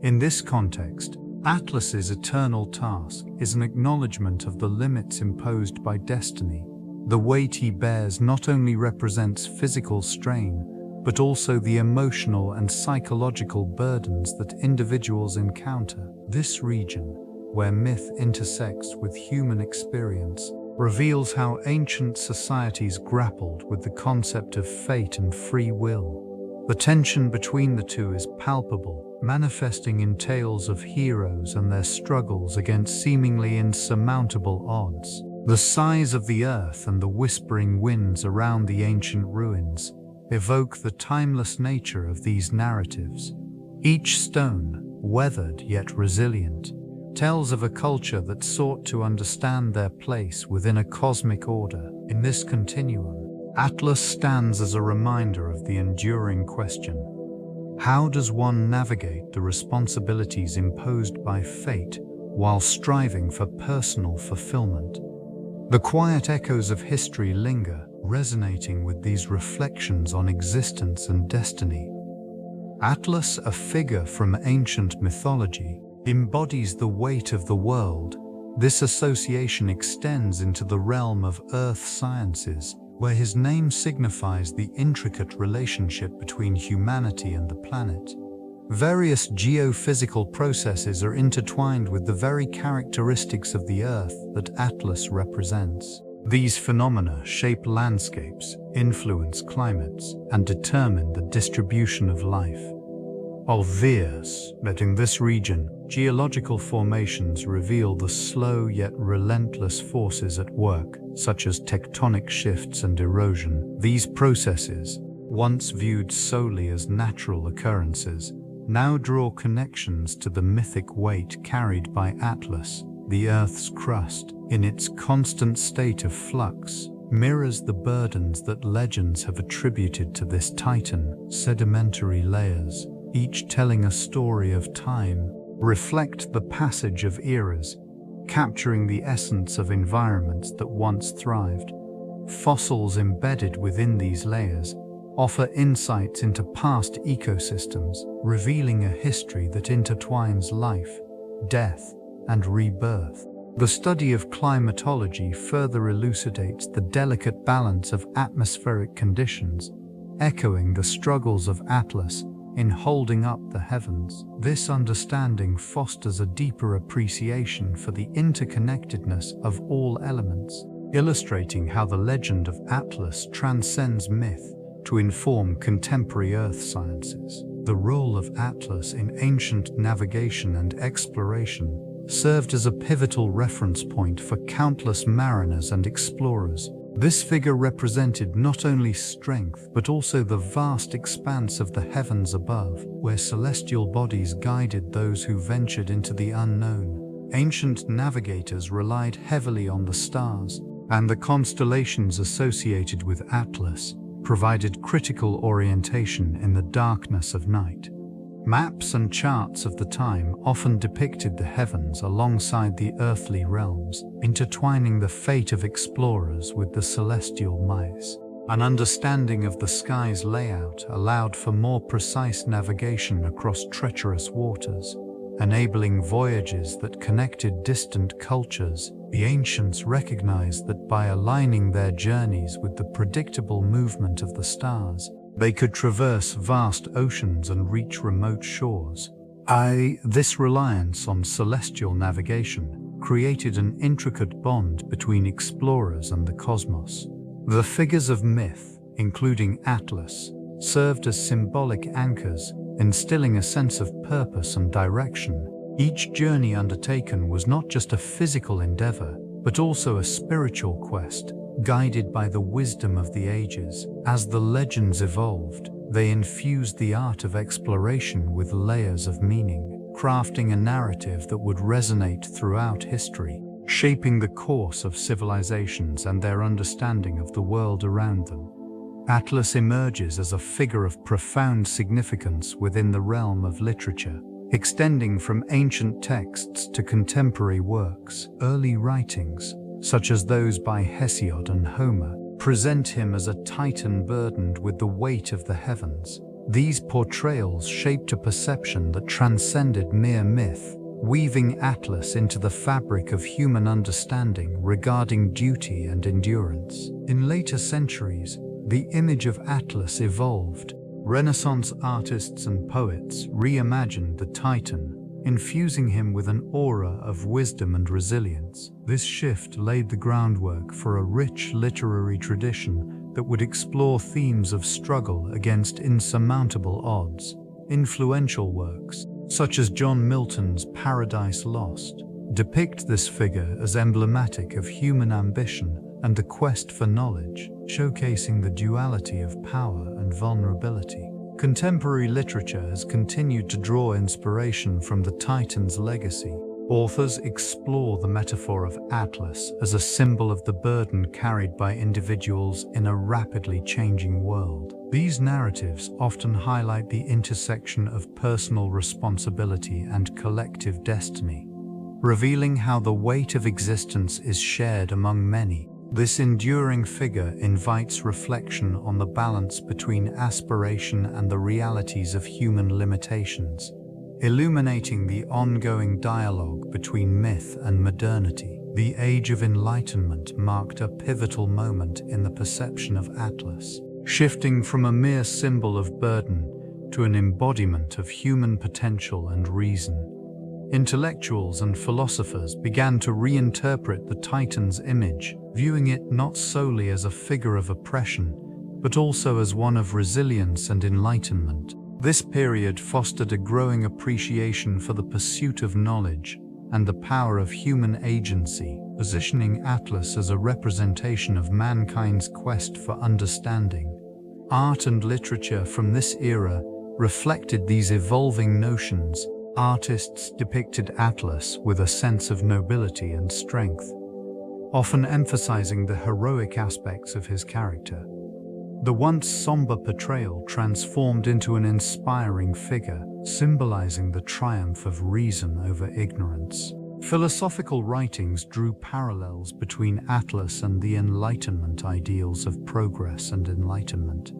In this context, Atlas's eternal task is an acknowledgement of the limits imposed by destiny. The weight he bears not only represents physical strain, but also the emotional and psychological burdens that individuals encounter. This region, where myth intersects with human experience, reveals how ancient societies grappled with the concept of fate and free will. The tension between the two is palpable, manifesting in tales of heroes and their struggles against seemingly insurmountable odds. The sighs of the earth and the whispering winds around the ancient ruins evoke the timeless nature of these narratives. Each stone, weathered yet resilient, tells of a culture that sought to understand their place within a cosmic order. In this continuum, Atlas stands as a reminder of the enduring question: how does one navigate the responsibilities imposed by fate while striving for personal fulfillment? The quiet echoes of history linger, resonating with these reflections on existence and destiny. Atlas, a figure from ancient mythology, embodies the weight of the world. This association extends into the realm of earth sciences, where his name signifies the intricate relationship between humanity and the planet. Various geophysical processes are intertwined with the very characteristics of the Earth that Atlas represents. These phenomena shape landscapes, influence climates, and determine the distribution of life. Obvious that in this region, geological formations reveal the slow yet relentless forces at work, such as tectonic shifts and erosion. These processes, once viewed solely as natural occurrences, now draw connections to the mythic weight carried by Atlas. The Earth's crust, in its constant state of flux, mirrors the burdens that legends have attributed to this titan. Sedimentary layers, each telling a story of time, reflect the passage of eras, capturing the essence of environments that once thrived. Fossils embedded within these layers offer insights into past ecosystems, revealing a history that intertwines life, death, and rebirth. The study of climatology further elucidates the delicate balance of atmospheric conditions, echoing the struggles of Atlas in holding up the heavens. This understanding fosters a deeper appreciation for the interconnectedness of all elements, illustrating how the legend of Atlas transcends myth to inform contemporary earth sciences. The role of Atlas in ancient navigation and exploration served as a pivotal reference point for countless mariners and explorers. This figure represented not only strength but also the vast expanse of the heavens above, where celestial bodies guided those who ventured into the unknown. Ancient navigators relied heavily on the stars, and the constellations associated with Atlas provided critical orientation in the darkness of night. Maps and charts of the time often depicted the heavens alongside the earthly realms, intertwining the fate of explorers with the celestial mice. An understanding of the sky's layout allowed for more precise navigation across treacherous waters, enabling voyages that connected distant cultures. The ancients recognized that by aligning their journeys with the predictable movement of the stars, they could traverse vast oceans and reach remote shores. This reliance on celestial navigation created an intricate bond between explorers and the cosmos. The figures of myth, including Atlas, served as symbolic anchors, instilling a sense of purpose and direction. Each journey undertaken was not just a physical endeavor, but also a spiritual quest, guided by the wisdom of the ages. As the legends evolved, they infused the art of exploration with layers of meaning, crafting a narrative that would resonate throughout history, shaping the course of civilizations and their understanding of the world around them. Atlas emerges as a figure of profound significance within the realm of literature, extending from ancient texts to contemporary works. Early writings, such as those by Hesiod and Homer, present him as a titan burdened with the weight of the heavens. These portrayals shaped a perception that transcended mere myth, weaving Atlas into the fabric of human understanding regarding duty and endurance. In later centuries, the image of Atlas evolved. Renaissance artists and poets reimagined the Titan, infusing him with an aura of wisdom and resilience. This shift laid the groundwork for a rich literary tradition that would explore themes of struggle against insurmountable odds. Influential works, such as John Milton's Paradise Lost, depict this figure as emblematic of human ambition and the quest for knowledge, showcasing the duality of power and vulnerability. Contemporary literature has continued to draw inspiration from the Titan's legacy. Authors explore the metaphor of Atlas as a symbol of the burden carried by individuals in a rapidly changing world. These narratives often highlight the intersection of personal responsibility and collective destiny, revealing how the weight of existence is shared among many. This enduring figure invites reflection on the balance between aspiration and the realities of human limitations, illuminating the ongoing dialogue between myth and modernity. The Age of Enlightenment marked a pivotal moment in the perception of Atlas, shifting from a mere symbol of burden to an embodiment of human potential and reason. Intellectuals and philosophers began to reinterpret the Titan's image, viewing it not solely as a figure of oppression, but also as one of resilience and enlightenment. This period fostered a growing appreciation for the pursuit of knowledge and the power of human agency, positioning Atlas as a representation of mankind's quest for understanding. Art and literature from this era reflected these evolving notions. Artists depicted Atlas with a sense of nobility and strength, often emphasizing the heroic aspects of his character. The once somber portrayal transformed into an inspiring figure, symbolizing the triumph of reason over ignorance. Philosophical writings drew parallels between Atlas and the Enlightenment ideals of progress and enlightenment.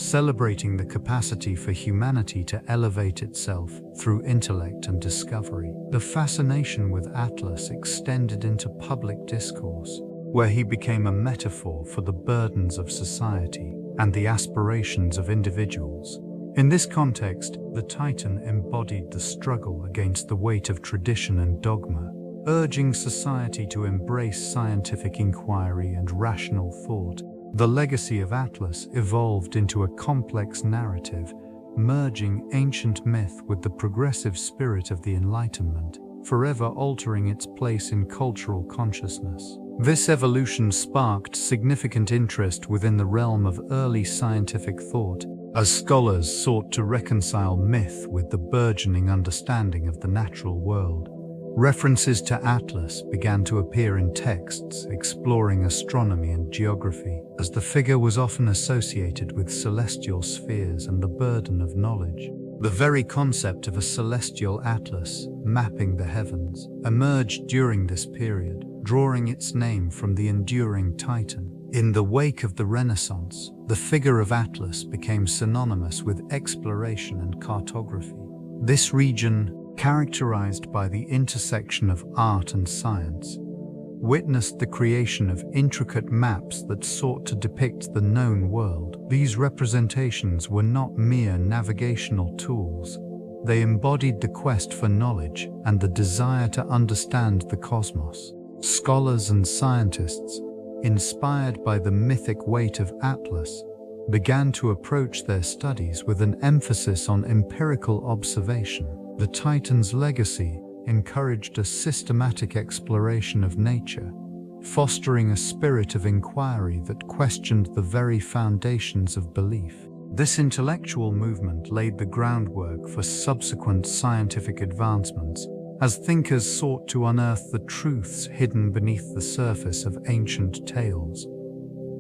celebrating the capacity for humanity to elevate itself through intellect and discovery. The fascination with Atlas extended into public discourse, where he became a metaphor for the burdens of society and the aspirations of individuals. In this context, the Titan embodied the struggle against the weight of tradition and dogma, urging society to embrace scientific inquiry and rational thought. The legacy of Atlas evolved into a complex narrative, merging ancient myth with the progressive spirit of the Enlightenment, forever altering its place in cultural consciousness. This evolution sparked significant interest within the realm of early scientific thought, as scholars sought to reconcile myth with the burgeoning understanding of the natural world. References to Atlas began to appear in texts exploring astronomy and geography, as the figure was often associated with celestial spheres and the burden of knowledge. The very concept of a celestial atlas, mapping the heavens, emerged during this period, drawing its name from the enduring Titan. In the wake of the Renaissance, the figure of Atlas became synonymous with exploration and cartography. This region, characterized by the intersection of art and science, witnessed the creation of intricate maps that sought to depict the known world. These representations were not mere navigational tools. They embodied the quest for knowledge and the desire to understand the cosmos. Scholars and scientists, inspired by the mythic weight of Atlas, began to approach their studies with an emphasis on empirical observation. The Titan's legacy encouraged a systematic exploration of nature, fostering a spirit of inquiry that questioned the very foundations of belief. This intellectual movement laid the groundwork for subsequent scientific advancements, as thinkers sought to unearth the truths hidden beneath the surface of ancient tales.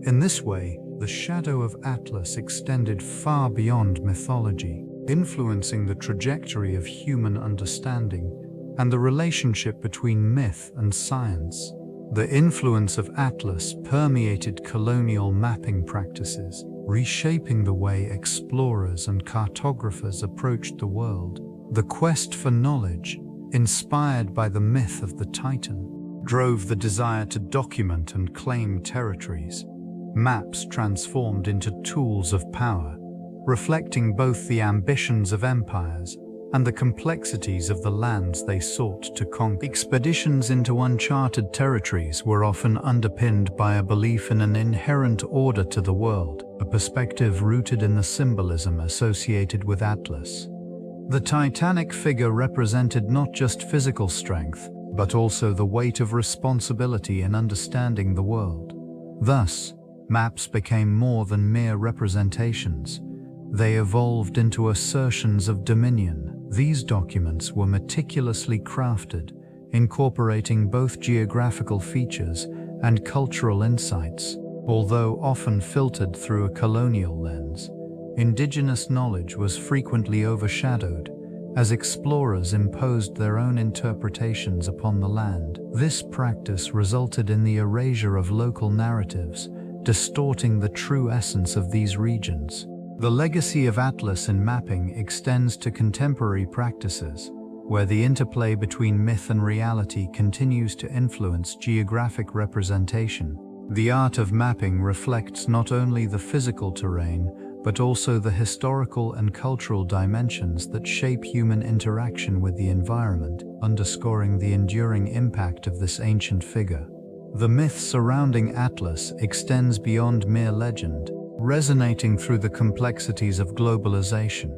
In this way, the shadow of Atlas extended far beyond mythology, influencing the trajectory of human understanding and the relationship between myth and science. The influence of Atlas permeated colonial mapping practices, reshaping the way explorers and cartographers approached the world. The quest for knowledge, inspired by the myth of the Titan, drove the desire to document and claim territories. Maps transformed into tools of power, reflecting both the ambitions of empires and the complexities of the lands they sought to conquer. Expeditions into uncharted territories were often underpinned by a belief in an inherent order to the world, a perspective rooted in the symbolism associated with Atlas. The titanic figure represented not just physical strength, but also the weight of responsibility in understanding the world. Thus, maps became more than mere representations. They evolved into assertions of dominion. These documents were meticulously crafted, incorporating both geographical features and cultural insights. Although often filtered through a colonial lens, indigenous knowledge was frequently overshadowed as explorers imposed their own interpretations upon the land. This practice resulted in the erasure of local narratives, distorting the true essence of these regions. The legacy of Atlas in mapping extends to contemporary practices, where the interplay between myth and reality continues to influence geographic representation. The art of mapping reflects not only the physical terrain, but also the historical and cultural dimensions that shape human interaction with the environment, underscoring the enduring impact of this ancient figure. The myth surrounding Atlas extends beyond mere legend, resonating through the complexities of globalization.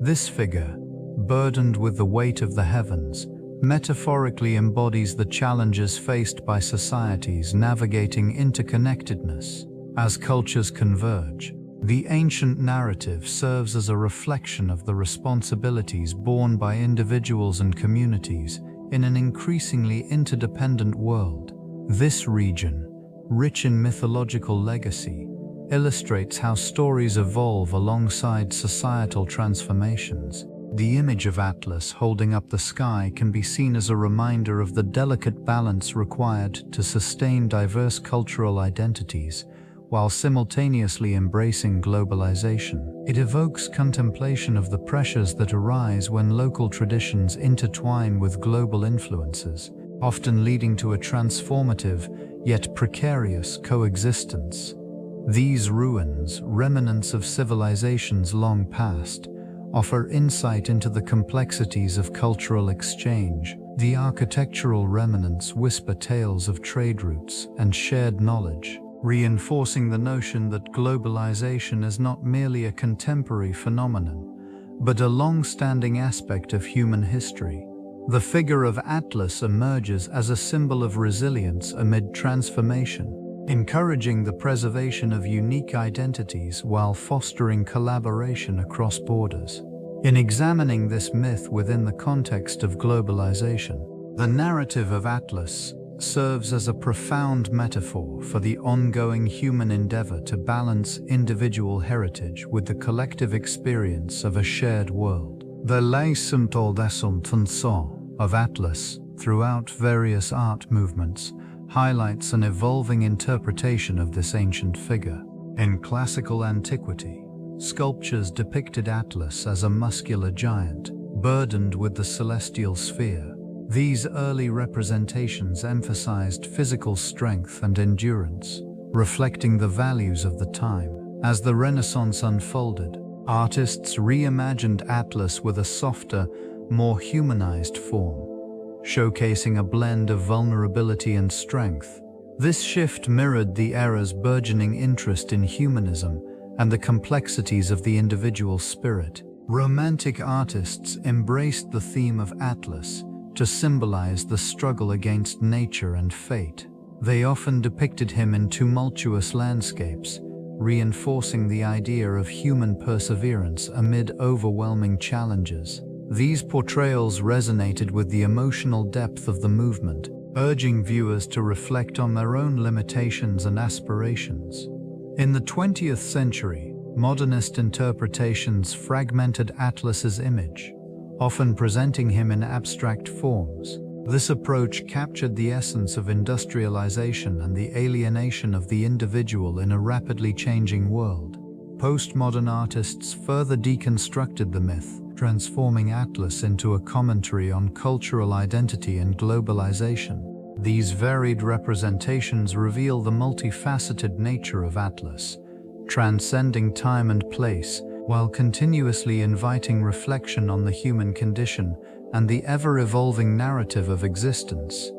This figure, burdened with the weight of the heavens, metaphorically embodies the challenges faced by societies navigating interconnectedness. As cultures converge, the ancient narrative serves as a reflection of the responsibilities borne by individuals and communities in an increasingly interdependent world. This region, rich in mythological legacy, illustrates how stories evolve alongside societal transformations. The image of Atlas holding up the sky can be seen as a reminder of the delicate balance required to sustain diverse cultural identities while simultaneously embracing globalization. It evokes contemplation of the pressures that arise when local traditions intertwine with global influences, often leading to a transformative yet precarious coexistence. These ruins, remnants of civilizations long past, offer insight into the complexities of cultural exchange. The architectural remnants whisper tales of trade routes and shared knowledge, reinforcing the notion that globalization is not merely a contemporary phenomenon, but a long-standing aspect of human history. The figure of Atlas emerges as a symbol of resilience amid transformation, encouraging the preservation of unique identities while fostering collaboration across borders. In examining this myth within the context of globalization, the narrative of Atlas serves as a profound metaphor for the ongoing human endeavor to balance individual heritage with the collective experience of a shared world. The relaxation of Atlas throughout various art movements highlights an evolving interpretation of this ancient figure. In classical antiquity, sculptures depicted Atlas as a muscular giant, burdened with the celestial sphere. These early representations emphasized physical strength and endurance, reflecting the values of the time. As the Renaissance unfolded, artists reimagined Atlas with a softer, more humanized form, showcasing a blend of vulnerability and strength. This shift mirrored the era's burgeoning interest in humanism and the complexities of the individual spirit. Romantic artists embraced the theme of Atlas to symbolize the struggle against nature and fate. They often depicted him in tumultuous landscapes, reinforcing the idea of human perseverance amid overwhelming challenges. These portrayals resonated with the emotional depth of the movement, urging viewers to reflect on their own limitations and aspirations. In the 20th century, modernist interpretations fragmented Atlas's image, often presenting him in abstract forms. This approach captured the essence of industrialization and the alienation of the individual in a rapidly changing world. Postmodern artists further deconstructed the myth, transforming Atlas into a commentary on cultural identity and globalization. These varied representations reveal the multifaceted nature of Atlas, transcending time and place, while continuously inviting reflection on the human condition and the ever-evolving narrative of existence.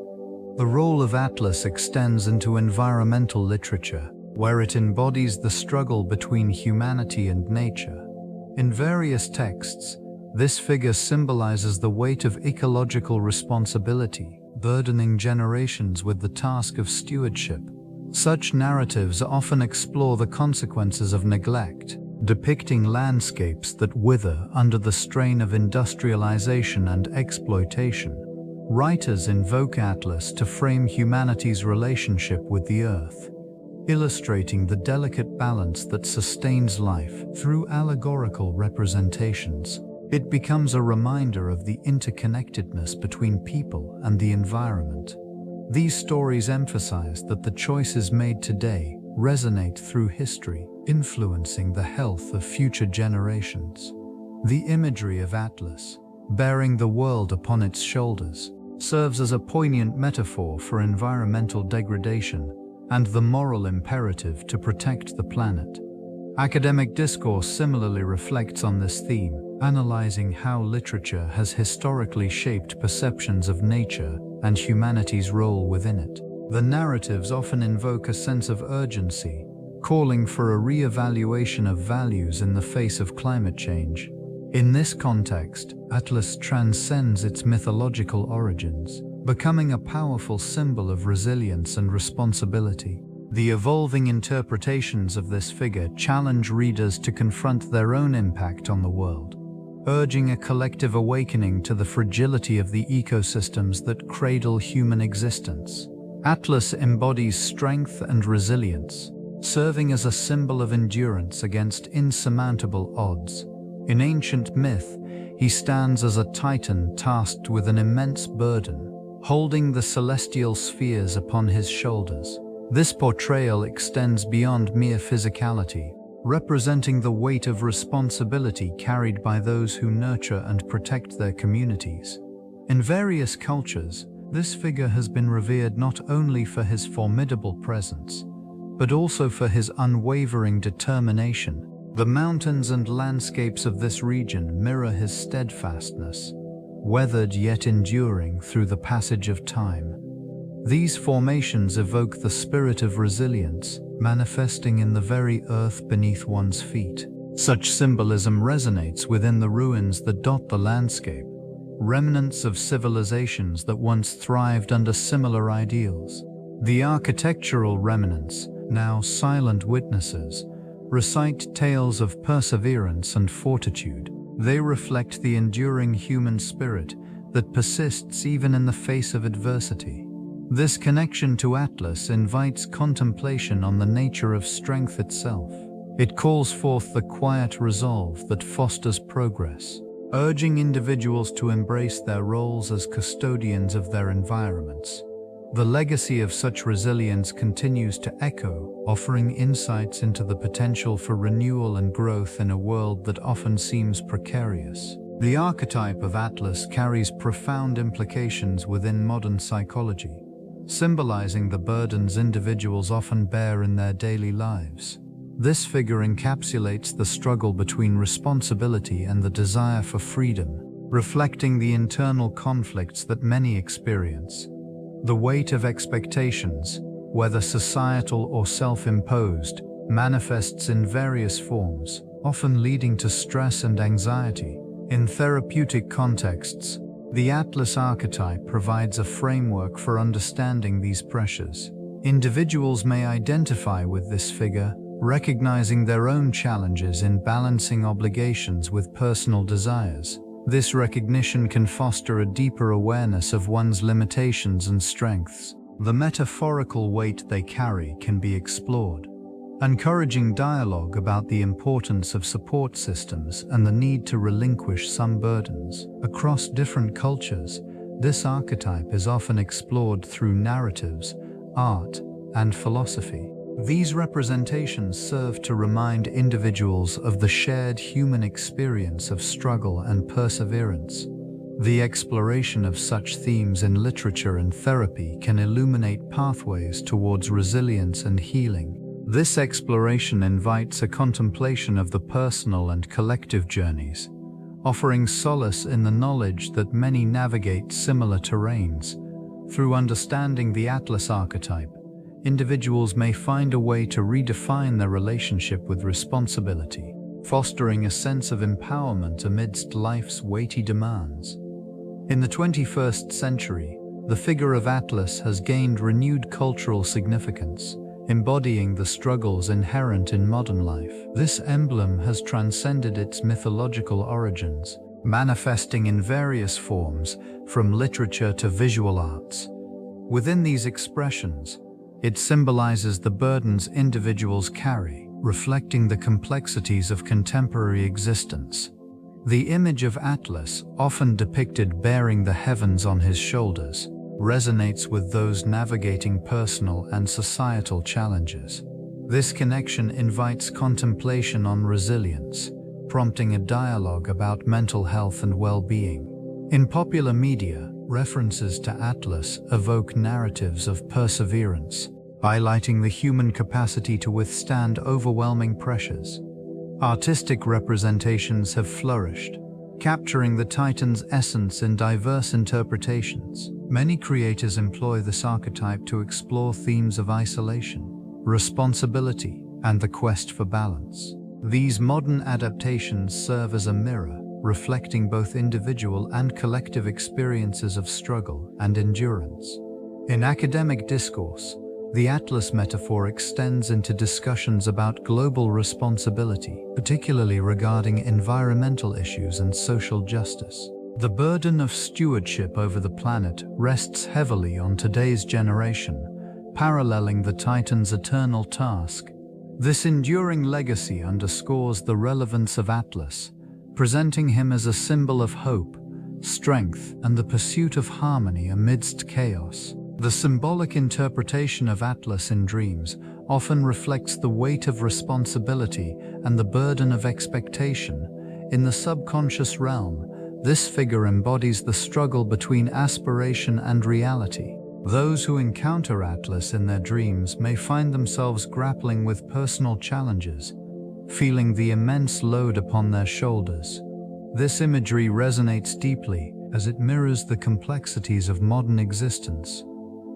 The role of Atlas extends into environmental literature, where it embodies the struggle between humanity and nature. In various texts, this figure symbolizes the weight of ecological responsibility, burdening generations with the task of stewardship. Such narratives often explore the consequences of neglect, depicting landscapes that wither under the strain of industrialization and exploitation. Writers invoke Atlas to frame humanity's relationship with the earth, illustrating the delicate balance that sustains life. Through allegorical representations, it becomes a reminder of the interconnectedness between people and the environment. These stories emphasize that the choices made today resonate through history, influencing the health of future generations. The imagery of Atlas, bearing the world upon its shoulders, serves as a poignant metaphor for environmental degradation and the moral imperative to protect the planet. Academic discourse similarly reflects on this theme, analyzing how literature has historically shaped perceptions of nature and humanity's role within it. The narratives often invoke a sense of urgency, calling for a re-evaluation of values in the face of climate change. In this context, Atlas transcends its mythological origins, becoming a powerful symbol of resilience and responsibility. The evolving interpretations of this figure challenge readers to confront their own impact on the world, urging a collective awakening to the fragility of the ecosystems that cradle human existence. Atlas embodies strength and resilience, serving as a symbol of endurance against insurmountable odds. In ancient myth, he stands as a titan tasked with an immense burden, holding the celestial spheres upon his shoulders. This portrayal extends beyond mere physicality, representing the weight of responsibility carried by those who nurture and protect their communities. In various cultures, this figure has been revered not only for his formidable presence, but also for his unwavering determination. The mountains and landscapes of this region mirror his steadfastness, weathered yet enduring through the passage of time. These formations evoke the spirit of resilience, manifesting in the very earth beneath one's feet. Such symbolism resonates within the ruins that dot the landscape, remnants of civilizations that once thrived under similar ideals. The architectural remnants, now silent witnesses, recite tales of perseverance and fortitude. They reflect the enduring human spirit that persists even in the face of adversity. This connection to Atlas invites contemplation on the nature of strength itself. It calls forth the quiet resolve that fosters progress, urging individuals to embrace their roles as custodians of their environments. The legacy of such resilience continues to echo, offering insights into the potential for renewal and growth in a world that often seems precarious. The archetype of Atlas carries profound implications within modern psychology, symbolizing the burdens individuals often bear in their daily lives. This figure encapsulates the struggle between responsibility and the desire for freedom, reflecting the internal conflicts that many experience. The weight of expectations, whether societal or self-imposed, manifests in various forms, often leading to stress and anxiety. In therapeutic contexts, the Atlas archetype provides a framework for understanding these pressures. Individuals may identify with this figure, recognizing their own challenges in balancing obligations with personal desires. This recognition can foster a deeper awareness of one's limitations and strengths. The metaphorical weight they carry can be explored, encouraging dialogue about the importance of support systems and the need to relinquish some burdens. Across different cultures, this archetype is often explored through narratives, art, and philosophy. These representations serve to remind individuals of the shared human experience of struggle and perseverance. The exploration of such themes in literature and therapy can illuminate pathways towards resilience and healing. This exploration invites a contemplation of the personal and collective journeys, offering solace in the knowledge that many navigate similar terrains. Through understanding the Atlas archetype, individuals may find a way to redefine their relationship with responsibility, fostering a sense of empowerment amidst life's weighty demands. In the 21st century, the figure of Atlas has gained renewed cultural significance, embodying the struggles inherent in modern life. This emblem has transcended its mythological origins, manifesting in various forms, from literature to visual arts. Within these expressions, it symbolizes the burdens individuals carry, reflecting the complexities of contemporary existence. The image of Atlas, often depicted bearing the heavens on his shoulders, resonates with those navigating personal and societal challenges. This connection invites contemplation on resilience, prompting a dialogue about mental health and well-being. In popular media, references to Atlas evoke narratives of perseverance, highlighting the human capacity to withstand overwhelming pressures. Artistic representations have flourished, capturing the Titan's essence in diverse interpretations. Many creators employ this archetype to explore themes of isolation, responsibility, and the quest for balance. These modern adaptations serve as a mirror, reflecting both individual and collective experiences of struggle and endurance. In academic discourse, the Atlas metaphor extends into discussions about global responsibility, particularly regarding environmental issues and social justice. The burden of stewardship over the planet rests heavily on today's generation, paralleling the Titan's eternal task. This enduring legacy underscores the relevance of Atlas, presenting him as a symbol of hope, strength, and the pursuit of harmony amidst chaos. The symbolic interpretation of Atlas in dreams often reflects the weight of responsibility and the burden of expectation. In the subconscious realm, this figure embodies the struggle between aspiration and reality. Those who encounter Atlas in their dreams may find themselves grappling with personal challenges, feeling the immense load upon their shoulders. This imagery resonates deeply as it mirrors the complexities of modern existence.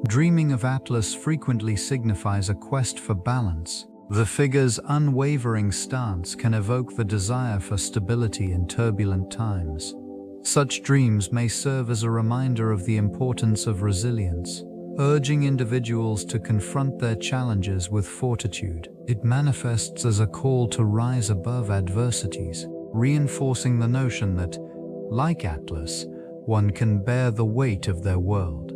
Dreaming of Atlas frequently signifies a quest for balance. The figure's unwavering stance can evoke the desire for stability in turbulent times. Such dreams may serve as a reminder of the importance of resilience, urging individuals to confront their challenges with fortitude. It manifests as a call to rise above adversities, reinforcing the notion that, like Atlas, one can bear the weight of their world.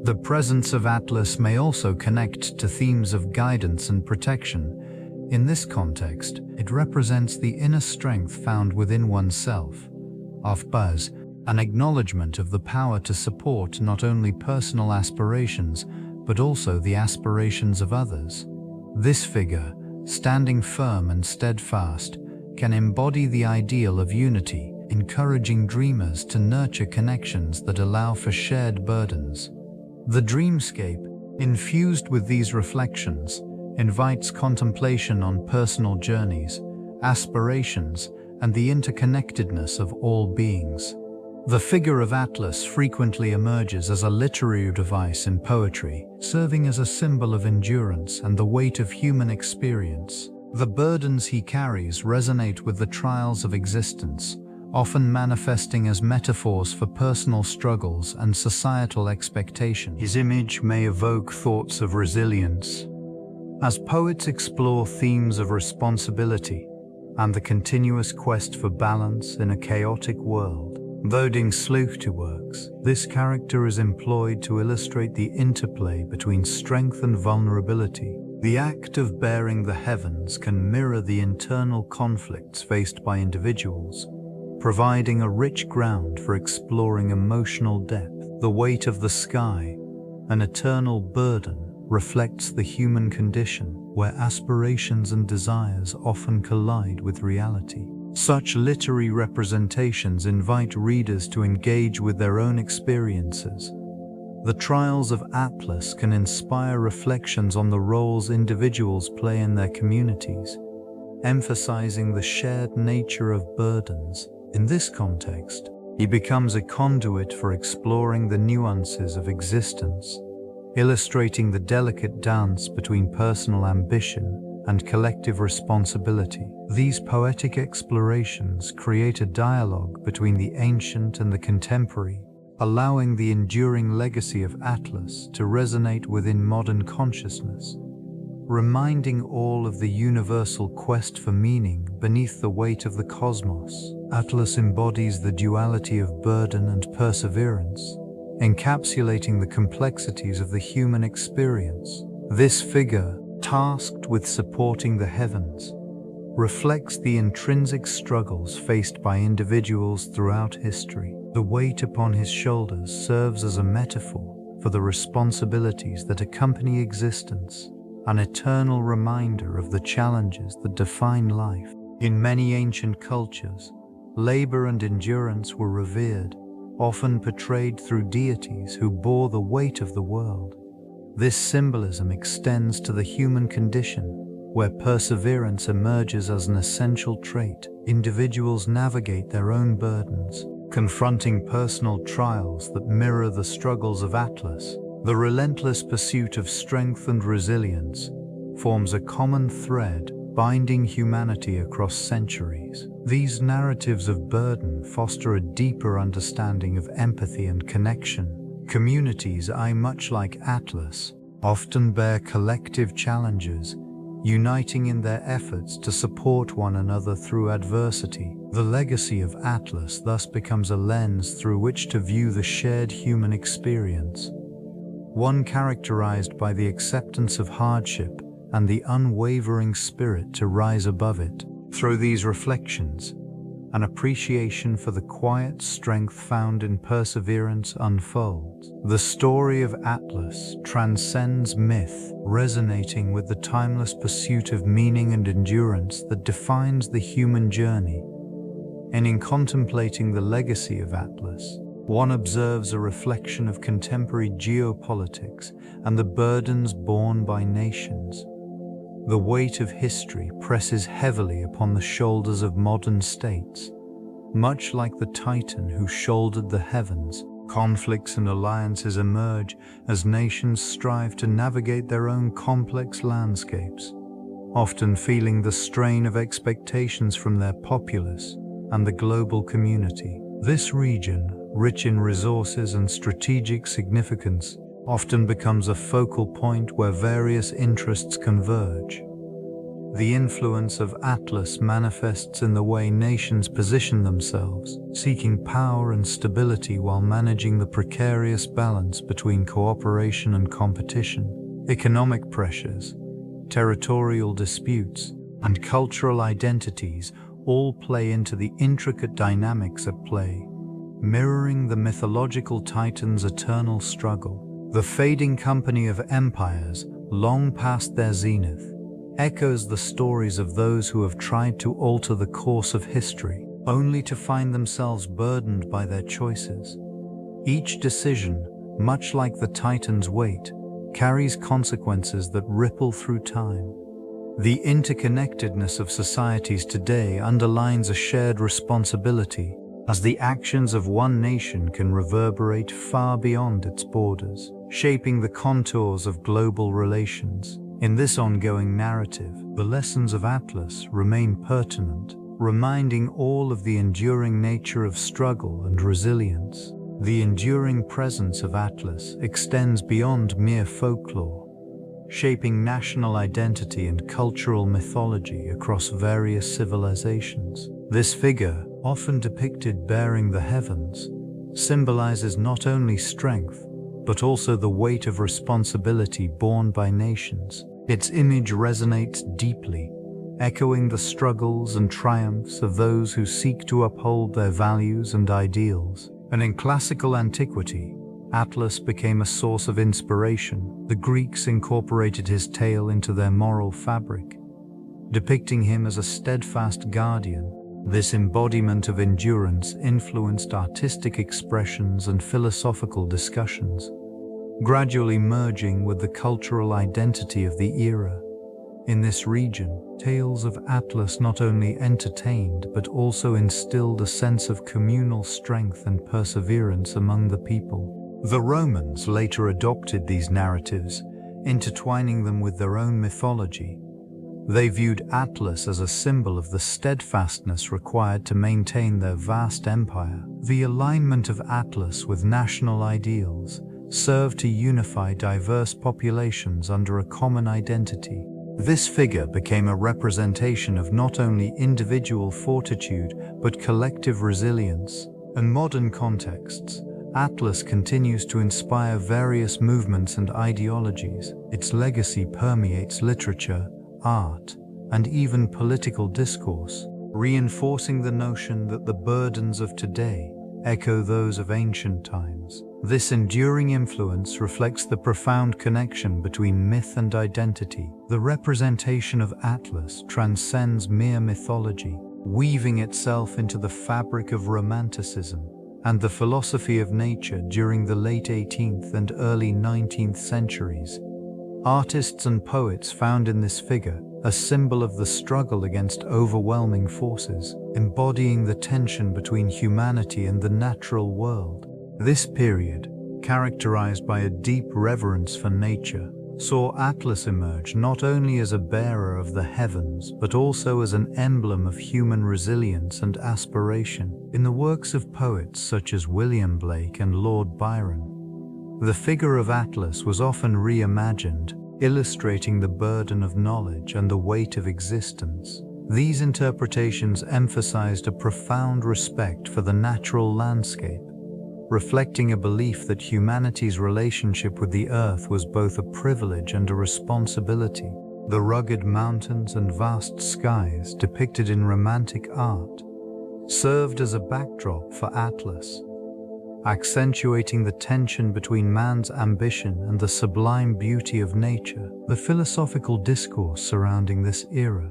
The presence of Atlas may also connect to themes of guidance and protection. In this context, it represents the inner strength found within oneself, an acknowledgement of the power to support not only personal aspirations, but also the aspirations of others. This figure, standing firm and steadfast, can embody the ideal of unity, encouraging dreamers to nurture connections that allow for shared burdens. The dreamscape, infused with these reflections, invites contemplation on personal journeys, aspirations, and the interconnectedness of all beings. The figure of Atlas frequently emerges as a literary device in poetry, serving as a symbol of endurance and the weight of human experience. The burdens he carries resonate with the trials of existence, often manifesting as metaphors for personal struggles and societal expectations. His image may evoke thoughts of resilience. As poets explore themes of responsibility and the continuous quest for balance in a chaotic world, Boding Sleuth to works, this character is employed to illustrate the interplay between strength and vulnerability. The act of bearing the heavens can mirror the internal conflicts faced by individuals, providing a rich ground for exploring emotional depth. The weight of the sky, an eternal burden, reflects the human condition, where aspirations and desires often collide with reality. Such literary representations invite readers to engage with their own experiences. The trials of Atlas can inspire reflections on the roles individuals play in their communities, emphasizing the shared nature of burdens. In this context, he becomes a conduit for exploring the nuances of existence, illustrating the delicate dance between personal ambition and collective responsibility. These poetic explorations create a dialogue between the ancient and the contemporary, allowing the enduring legacy of Atlas to resonate within modern consciousness, reminding all of the universal quest for meaning beneath the weight of the cosmos. Atlas embodies the duality of burden and perseverance, encapsulating the complexities of the human experience. This figure, tasked with supporting the heavens, reflects the intrinsic struggles faced by individuals throughout history. The weight upon his shoulders serves as a metaphor for the responsibilities that accompany existence, an eternal reminder of the challenges that define life. In many ancient cultures, labor and endurance were revered, often portrayed through deities who bore the weight of the world. This symbolism extends to the human condition, where perseverance emerges as an essential trait. Individuals navigate their own burdens, confronting personal trials that mirror the struggles of Atlas. The relentless pursuit of strength and resilience forms a common thread binding humanity across centuries. These narratives of burden foster a deeper understanding of empathy and connection. Communities, much like Atlas, often bear collective challenges, uniting in their efforts to support one another through adversity. The legacy of Atlas thus becomes a lens through which to view the shared human experience, one characterized by the acceptance of hardship and the unwavering spirit to rise above it. Through these reflections, an appreciation for the quiet strength found in perseverance unfolds. The story of Atlas transcends myth, resonating with the timeless pursuit of meaning and endurance that defines the human journey. And in contemplating the legacy of Atlas, one observes a reflection of contemporary geopolitics and the burdens borne by nations. The weight of history presses heavily upon the shoulders of modern states. Much like the Titan who shouldered the heavens, conflicts and alliances emerge as nations strive to navigate their own complex landscapes, often feeling the strain of expectations from their populace and the global community. This region, rich in resources and strategic significance, often becomes a focal point where various interests converge. The influence of Atlas manifests in the way nations position themselves, seeking power and stability while managing the precarious balance between cooperation and competition. Economic pressures, territorial disputes, and cultural identities all play into the intricate dynamics at play, mirroring the mythological Titan's eternal struggle. The fading company of empires, long past their zenith, echoes the stories of those who have tried to alter the course of history, only to find themselves burdened by their choices. Each decision, much like the Titan's weight, carries consequences that ripple through time. The interconnectedness of societies today underlines a shared responsibility, as the actions of one nation can reverberate far beyond its borders, shaping the contours of global relations. In this ongoing narrative, the lessons of Atlas remain pertinent, reminding all of the enduring nature of struggle and resilience. The enduring presence of Atlas extends beyond mere folklore, shaping national identity and cultural mythology across various civilizations. This figure, often depicted bearing the heavens, symbolizes not only strength, but also the weight of responsibility borne by nations. Its image resonates deeply, echoing the struggles and triumphs of those who seek to uphold their values and ideals. And in classical antiquity, Atlas became a source of inspiration. The Greeks incorporated his tale into their moral fabric, depicting him as a steadfast guardian. This embodiment of endurance influenced artistic expressions and philosophical discussions, gradually merging with the cultural identity of the era. In this region, tales of Atlas not only entertained but also instilled a sense of communal strength and perseverance among the people. The Romans later adopted these narratives, intertwining them with their own mythology. They viewed Atlas as a symbol of the steadfastness required to maintain their vast empire. The alignment of Atlas with national ideals served to unify diverse populations under a common identity. This figure became a representation of not only individual fortitude but collective resilience. In modern contexts, Atlas continues to inspire various movements and ideologies. Its legacy permeates literature, art, and even political discourse, reinforcing the notion that the burdens of today echo those of ancient times. This enduring influence reflects the profound connection between myth and identity. The representation of Atlas transcends mere mythology, weaving itself into the fabric of Romanticism and the philosophy of nature during the late 18th and early 19th centuries. Artists and poets found in this figure a symbol of the struggle against overwhelming forces, embodying the tension between humanity and the natural world. This period, characterized by a deep reverence for nature, saw Atlas emerge not only as a bearer of the heavens but also as an emblem of human resilience and aspiration. In the works of poets such as William Blake and Lord Byron, the figure of Atlas was often reimagined, illustrating the burden of knowledge and the weight of existence. These interpretations emphasized a profound respect for the natural landscape, reflecting a belief that humanity's relationship with the earth was both a privilege and a responsibility. The rugged mountains and vast skies depicted in romantic art served as a backdrop for Atlas, accentuating the tension between man's ambition and the sublime beauty of nature. The philosophical discourse surrounding this era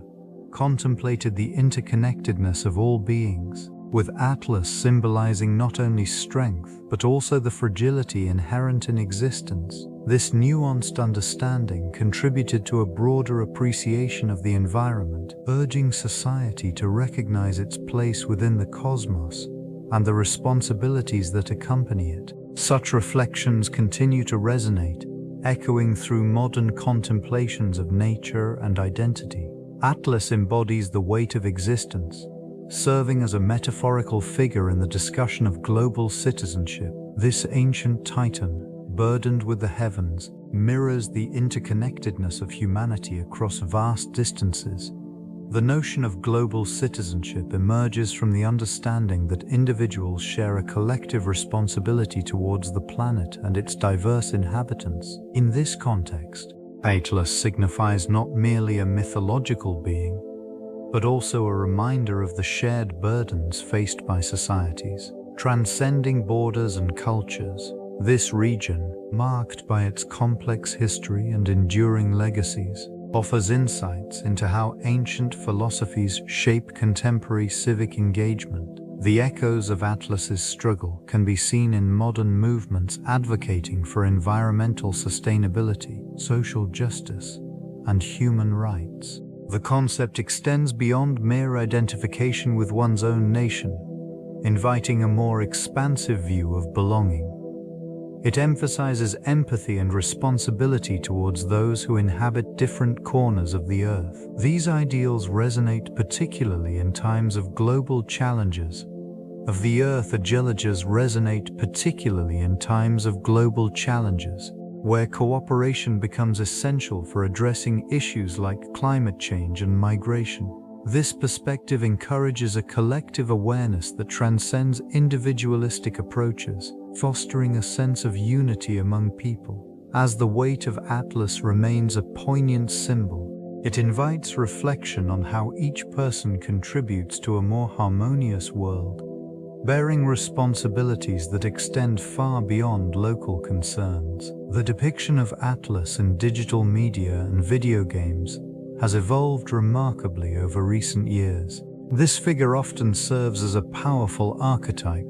contemplated the interconnectedness of all beings, with Atlas symbolizing not only strength but also the fragility inherent in existence. This nuanced understanding contributed to a broader appreciation of the environment, urging society to recognize its place within the cosmos and the responsibilities that accompany it. Such reflections continue to resonate, echoing through modern contemplations of nature and identity. Atlas embodies the weight of existence, serving as a metaphorical figure in the discussion of global citizenship. This ancient titan, burdened with the heavens, mirrors the interconnectedness of humanity across vast distances. The notion of global citizenship emerges from the understanding that individuals share a collective responsibility towards the planet and its diverse inhabitants. In this context, Atlas signifies not merely a mythological being, but also a reminder of the shared burdens faced by societies. Transcending borders and cultures, this region, marked by its complex history and enduring legacies, offers insights into how ancient philosophies shape contemporary civic engagement. The echoes of Atlas's struggle can be seen in modern movements advocating for environmental sustainability, social justice, and human rights. The concept extends beyond mere identification with one's own nation, inviting a more expansive view of belonging. It emphasizes empathy and responsibility towards those who inhabit different corners of the earth. These ideals resonate particularly in times of global challenges. Resonate particularly in times of global challenges, where cooperation becomes essential for addressing issues like climate change and migration. This perspective encourages a collective awareness that transcends individualistic approaches, fostering a sense of unity among people. As the weight of Atlas remains a poignant symbol, it invites reflection on how each person contributes to a more harmonious world, bearing responsibilities that extend far beyond local concerns. The depiction of Atlas in digital media and video games has evolved remarkably over recent years. This figure often serves as a powerful archetype,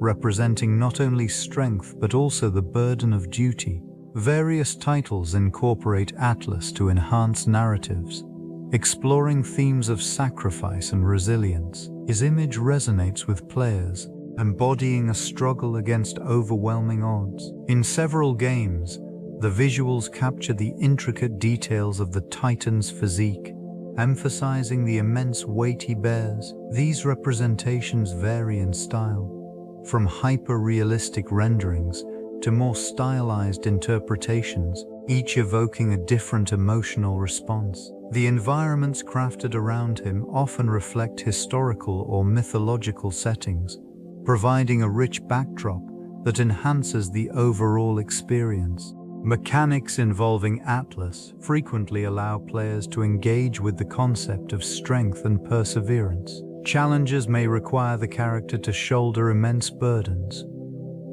representing not only strength but also the burden of duty. Various titles incorporate Atlas to enhance narratives, exploring themes of sacrifice and resilience. His image resonates with players, embodying a struggle against overwhelming odds. In several games, the visuals capture the intricate details of the Titan's physique, emphasizing the immense weight he bears. These representations vary in style, from hyper-realistic renderings to more stylized interpretations, each evoking a different emotional response. The environments crafted around him often reflect historical or mythological settings, providing a rich backdrop that enhances the overall experience. Mechanics involving Atlas frequently allow players to engage with the concept of strength and perseverance. Challenges may require the character to shoulder immense burdens,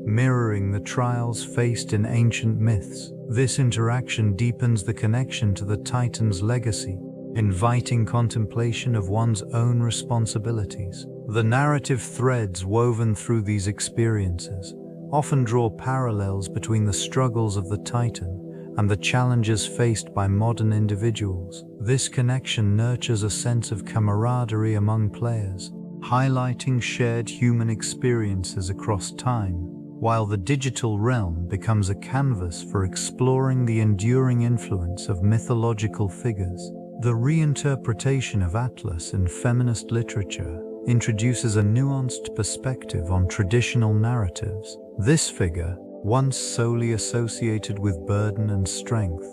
mirroring the trials faced in ancient myths. This interaction deepens the connection to the Titan's legacy, inviting contemplation of one's own responsibilities. The narrative threads woven through these experiences often draw parallels between the struggles of the Titan and the challenges faced by modern individuals. This connection nurtures a sense of camaraderie among players, highlighting shared human experiences across time, while the digital realm becomes a canvas for exploring the enduring influence of mythological figures. The reinterpretation of Atlas in feminist literature introduces a nuanced perspective on traditional narratives. This figure, once solely associated with burden and strength,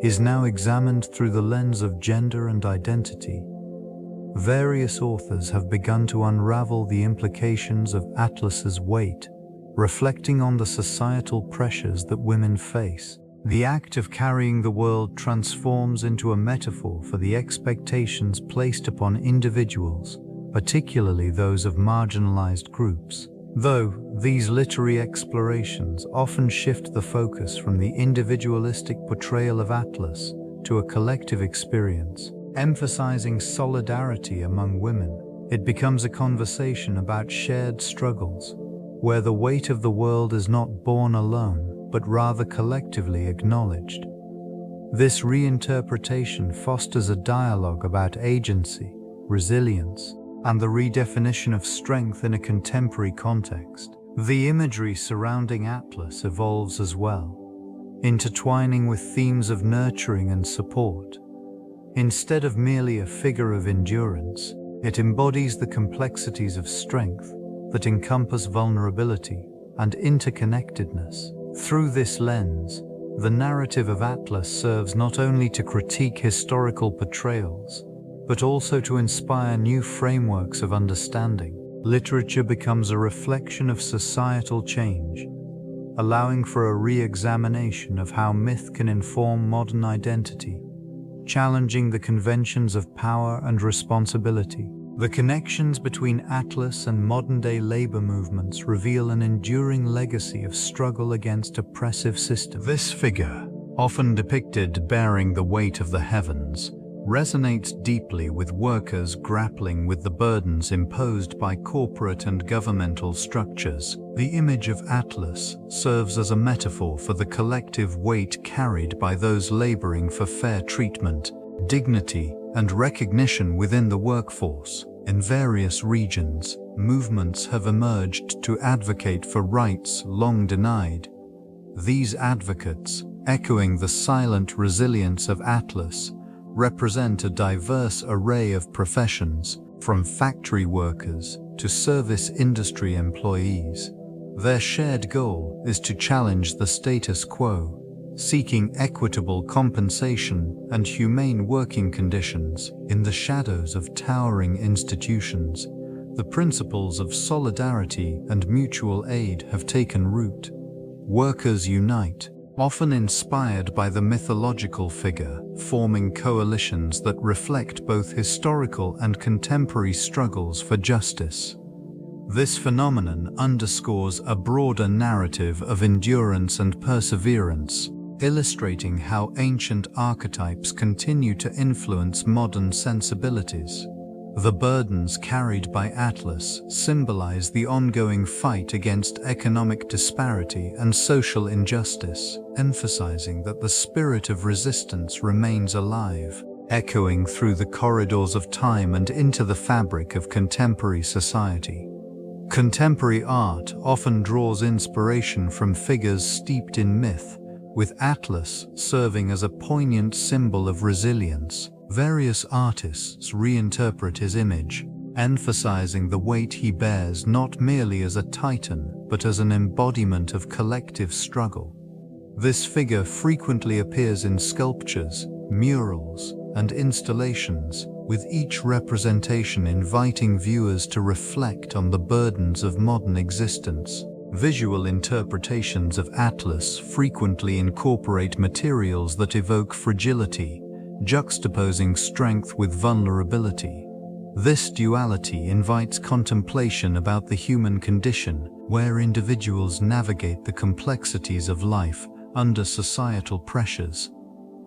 is now examined through the lens of gender and identity. Various authors have begun to unravel the implications of Atlas's weight, reflecting on the societal pressures that women face. The act of carrying the world transforms into a metaphor for the expectations placed upon individuals, particularly those of marginalized groups. Though these literary explorations often shift the focus from the individualistic portrayal of Atlas to a collective experience, emphasizing solidarity among women, it becomes a conversation about shared struggles, where the weight of the world is not borne alone, but rather collectively acknowledged. This reinterpretation fosters a dialogue about agency, resilience, and the redefinition of strength in a contemporary context. The imagery surrounding Atlas evolves as well, intertwining with themes of nurturing and support. Instead of merely a figure of endurance, it embodies the complexities of strength that encompass vulnerability and interconnectedness. Through this lens, the narrative of Atlas serves not only to critique historical portrayals, but also to inspire new frameworks of understanding. Literature becomes a reflection of societal change, allowing for a re-examination of how myth can inform modern identity, challenging the conventions of power and responsibility. The connections between Atlas and modern-day labor movements reveal an enduring legacy of struggle against oppressive systems. This figure, often depicted bearing the weight of the heavens, resonates deeply with workers grappling with the burdens imposed by corporate and governmental structures. The image of Atlas serves as a metaphor for the collective weight carried by those laboring for fair treatment, dignity, and recognition within the workforce. In various regions, movements have emerged to advocate for rights long denied. These advocates, echoing the silent resilience of Atlas, represent a diverse array of professions, from factory workers to service industry employees. Their shared goal is to challenge the status quo, seeking equitable compensation and humane working conditions. In the shadows of towering institutions, the principles of solidarity and mutual aid have taken root. Workers unite, often inspired by the mythological figure, forming coalitions that reflect both historical and contemporary struggles for justice. This phenomenon underscores a broader narrative of endurance and perseverance, illustrating how ancient archetypes continue to influence modern sensibilities. The burdens carried by Atlas symbolize the ongoing fight against economic disparity and social injustice, emphasizing that the spirit of resistance remains alive, echoing through the corridors of time and into the fabric of contemporary society. Contemporary art often draws inspiration from figures steeped in myth, with Atlas serving as a poignant symbol of resilience. Various artists reinterpret his image, emphasizing the weight he bears not merely as a titan, but as an embodiment of collective struggle. This figure frequently appears in sculptures, murals, and installations, with each representation inviting viewers to reflect on the burdens of modern existence. Visual interpretations of Atlas frequently incorporate materials that evoke fragility, juxtaposing strength with vulnerability. This duality invites contemplation about the human condition, where individuals navigate the complexities of life under societal pressures.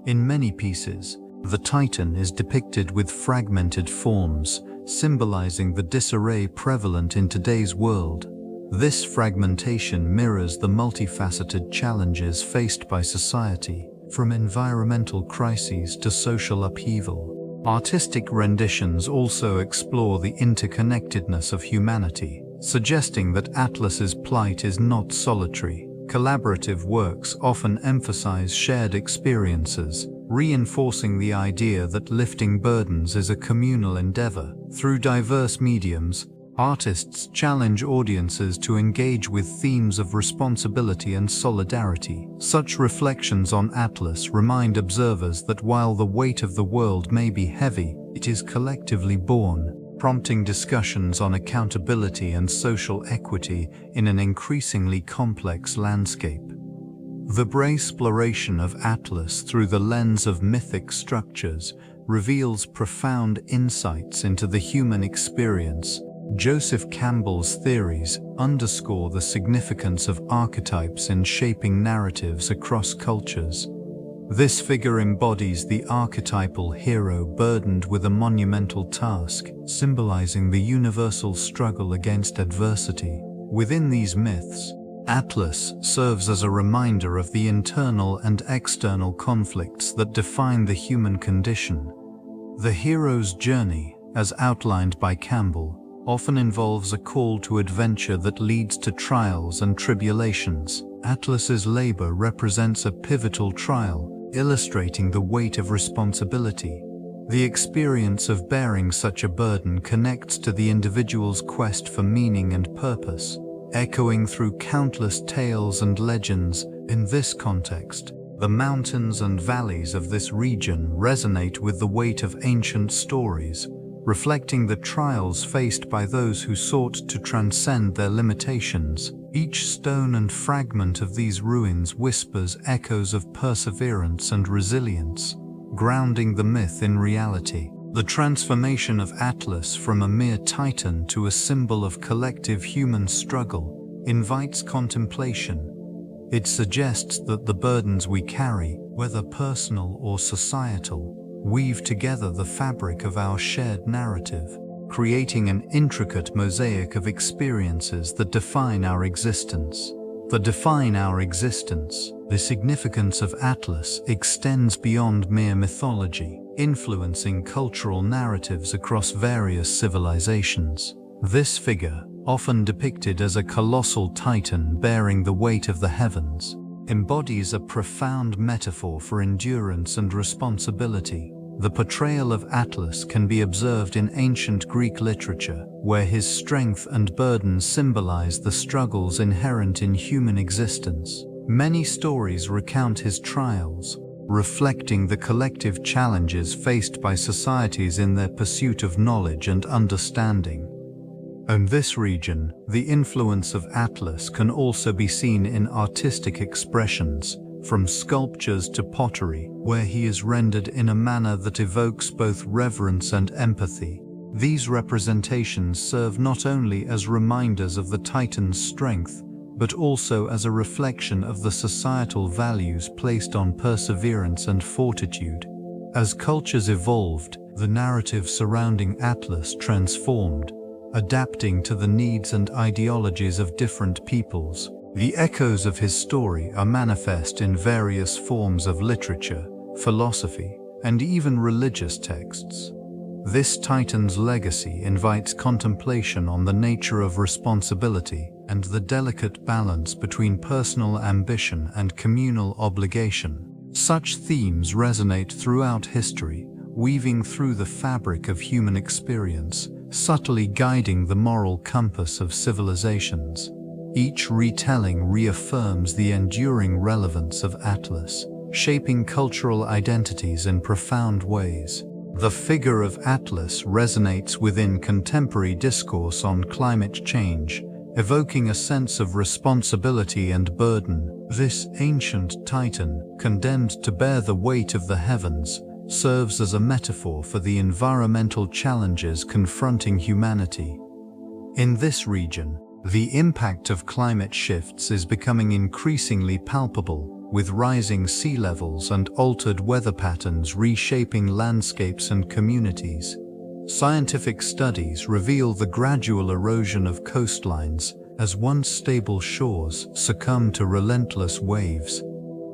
In many pieces, the Titan is depicted with fragmented forms, symbolizing the disarray prevalent in today's world. This fragmentation mirrors the multifaceted challenges faced by society, from environmental crises to social upheaval. Artistic renditions also explore the interconnectedness of humanity, suggesting that Atlas's plight is not solitary. Collaborative works often emphasize shared experiences, reinforcing the idea that lifting burdens is a communal endeavor. Through diverse mediums, artists challenge audiences to engage with themes of responsibility and solidarity. Such reflections on Atlas remind observers that while the weight of the world may be heavy, it is collectively borne, prompting discussions on accountability and social equity in an increasingly complex landscape. The exploration of Atlas through the lens of mythic structures reveals profound insights into the human experience. Joseph Campbell's theories underscore the significance of archetypes in shaping narratives across cultures. This figure embodies the archetypal hero burdened with a monumental task, symbolizing the universal struggle against adversity. Within these myths, Atlas serves as a reminder of the internal and external conflicts that define the human condition. The hero's journey, as outlined by Campbell, often involves a call to adventure that leads to trials and tribulations. Atlas's labor represents a pivotal trial, illustrating the weight of responsibility. The experience of bearing such a burden connects to the individual's quest for meaning and purpose, echoing through countless tales and legends. In this context, the mountains and valleys of this region resonate with the weight of ancient stories, reflecting the trials faced by those who sought to transcend their limitations. Each stone and fragment of these ruins whispers echoes of perseverance and resilience, grounding the myth in reality. The transformation of Atlas from a mere titan to a symbol of collective human struggle invites contemplation. It suggests that the burdens we carry, whether personal or societal, weave together the fabric of our shared narrative, creating an intricate mosaic of experiences that define our existence. The significance of Atlas extends beyond mere mythology, influencing cultural narratives across various civilizations. This figure, often depicted as a colossal titan bearing the weight of the heavens, embodies a profound metaphor for endurance and responsibility. The portrayal of Atlas can be observed in ancient Greek literature, where his strength and burden symbolize the struggles inherent in human existence. Many stories recount his trials, reflecting the collective challenges faced by societies in their pursuit of knowledge and understanding. In this region, the influence of Atlas can also be seen in artistic expressions, from sculptures to pottery, where he is rendered in a manner that evokes both reverence and empathy. These representations serve not only as reminders of the Titan's strength, but also as a reflection of the societal values placed on perseverance and fortitude. As cultures evolved, the narrative surrounding Atlas transformed, adapting to the needs and ideologies of different peoples. The echoes of his story are manifest in various forms of literature, philosophy, and even religious texts. This titan's legacy invites contemplation on the nature of responsibility and the delicate balance between personal ambition and communal obligation. Such themes resonate throughout history, weaving through the fabric of human experience, subtly guiding the moral compass of civilizations. Each retelling reaffirms the enduring relevance of Atlas, shaping cultural identities in profound ways. The figure of Atlas resonates within contemporary discourse on climate change, evoking a sense of responsibility and burden. This ancient titan, condemned to bear the weight of the heavens, serves as a metaphor for the environmental challenges confronting humanity. In this region, the impact of climate shifts is becoming increasingly palpable, with rising sea levels and altered weather patterns reshaping landscapes and communities. Scientific studies reveal the gradual erosion of coastlines as once stable shores succumb to relentless waves.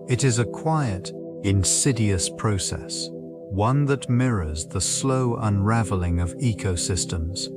It is a quiet, insidious process, one that mirrors the slow unraveling of ecosystems.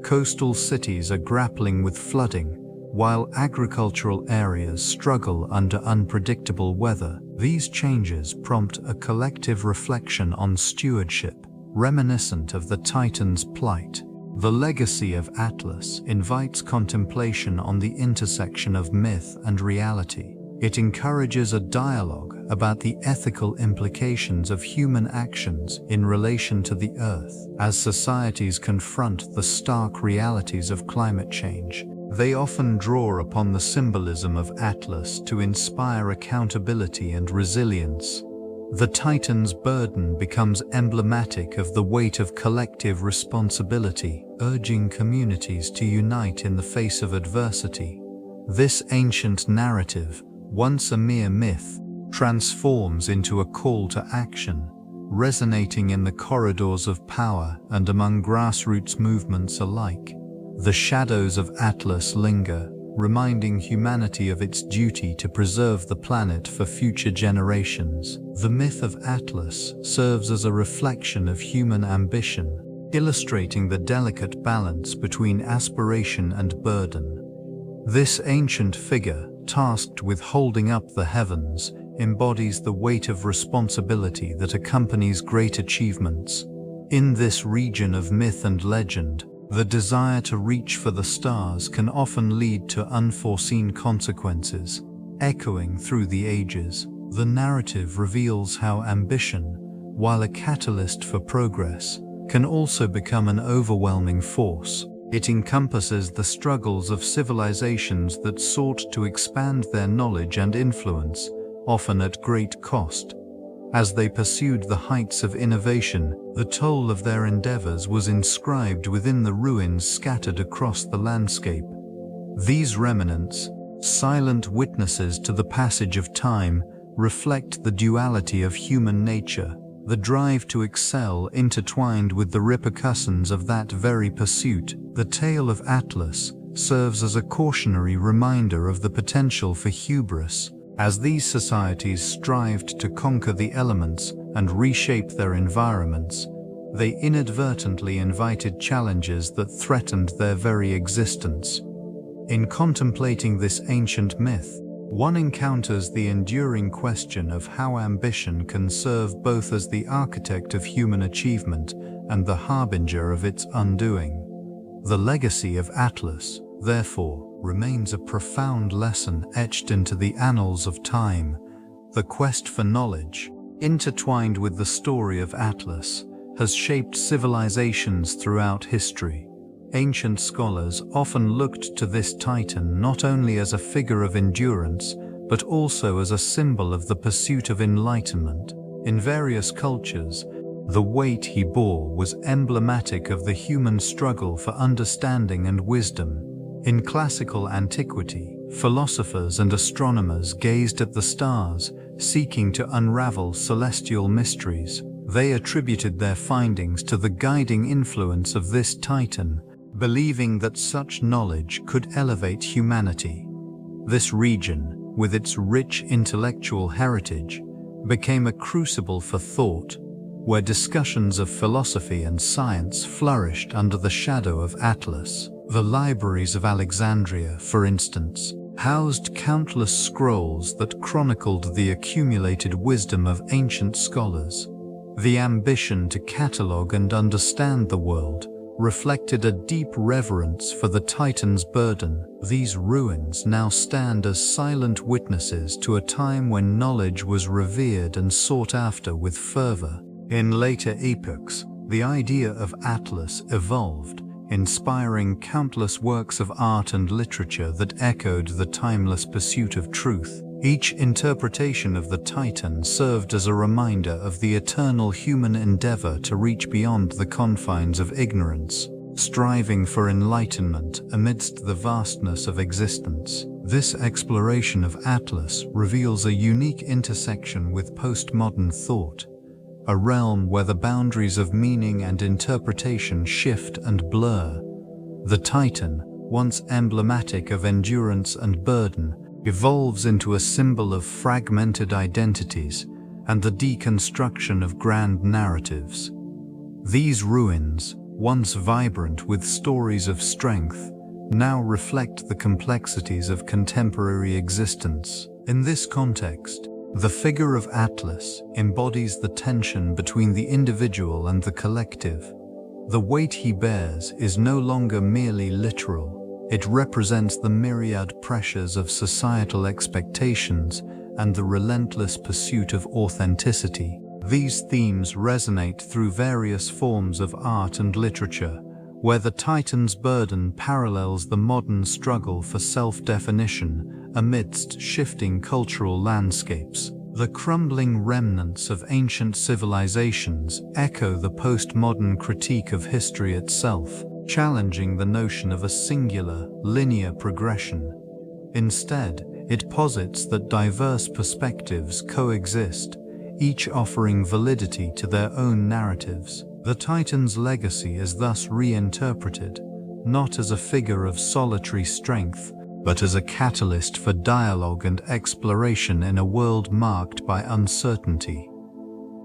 Coastal cities are grappling with flooding, while agricultural areas struggle under unpredictable weather. These changes prompt a collective reflection on stewardship, reminiscent of the Titan's plight. The legacy of Atlas invites contemplation on the intersection of myth and reality. It encourages a dialogue about the ethical implications of human actions in relation to the Earth. As societies confront the stark realities of climate change, they often draw upon the symbolism of Atlas to inspire accountability and resilience. The Titan's burden becomes emblematic of the weight of collective responsibility, urging communities to unite in the face of adversity. This ancient narrative, once a mere myth, transforms into a call to action, resonating in the corridors of power and among grassroots movements alike. The shadows of Atlas linger, reminding humanity of its duty to preserve the planet for future generations. The myth of Atlas serves as a reflection of human ambition, illustrating the delicate balance between aspiration and burden. This ancient figure, tasked with holding up the heavens, embodies the weight of responsibility that accompanies great achievements. In this region of myth and legend, the desire to reach for the stars can often lead to unforeseen consequences. Echoing through the ages, the narrative reveals how ambition, while a catalyst for progress, can also become an overwhelming force. It encompasses the struggles of civilizations that sought to expand their knowledge and influence, often at great cost. As they pursued the heights of innovation, the toll of their endeavors was inscribed within the ruins scattered across the landscape. These remnants, silent witnesses to the passage of time, reflect the duality of human nature, the drive to excel intertwined with the repercussions of that very pursuit. The tale of Atlas serves as a cautionary reminder of the potential for hubris. As these societies strived to conquer the elements and reshape their environments, they inadvertently invited challenges that threatened their very existence. In contemplating this ancient myth, one encounters the enduring question of how ambition can serve both as the architect of human achievement and the harbinger of its undoing. The legacy of Atlas, therefore, remains a profound lesson etched into the annals of time. The quest for knowledge, intertwined with the story of Atlas, has shaped civilizations throughout history. Ancient scholars often looked to this titan not only as a figure of endurance, but also as a symbol of the pursuit of enlightenment. In various cultures, the weight he bore was emblematic of the human struggle for understanding and wisdom. In classical antiquity, philosophers and astronomers gazed at the stars, seeking to unravel celestial mysteries. They attributed their findings to the guiding influence of this titan, believing that such knowledge could elevate humanity. This region, with its rich intellectual heritage, became a crucible for thought, where discussions of philosophy and science flourished under the shadow of Atlas. The libraries of Alexandria, for instance, housed countless scrolls that chronicled the accumulated wisdom of ancient scholars. The ambition to catalogue and understand the world reflected a deep reverence for the Titan's burden. These ruins now stand as silent witnesses to a time when knowledge was revered and sought after with fervor. In later epochs, the idea of Atlas evolved, inspiring countless works of art and literature that echoed the timeless pursuit of truth. Each interpretation of the Titan served as a reminder of the eternal human endeavor to reach beyond the confines of ignorance, striving for enlightenment amidst the vastness of existence. This exploration of Atlas reveals a unique intersection with postmodern thought, a realm where the boundaries of meaning and interpretation shift and blur. The Titan, once emblematic of endurance and burden, evolves into a symbol of fragmented identities and the deconstruction of grand narratives. These ruins, once vibrant with stories of strength, now reflect the complexities of contemporary existence. In this context, the figure of Atlas embodies the tension between the individual and the collective. The weight he bears is no longer merely literal. It represents the myriad pressures of societal expectations and the relentless pursuit of authenticity. These themes resonate through various forms of art and literature, where the Titan's burden parallels the modern struggle for self-definition amidst shifting cultural landscapes. The crumbling remnants of ancient civilizations echo the postmodern critique of history itself, challenging the notion of a singular, linear progression. Instead, it posits that diverse perspectives coexist, each offering validity to their own narratives. The Titan's legacy is thus reinterpreted, not as a figure of solitary strength, but as a catalyst for dialogue and exploration in a world marked by uncertainty.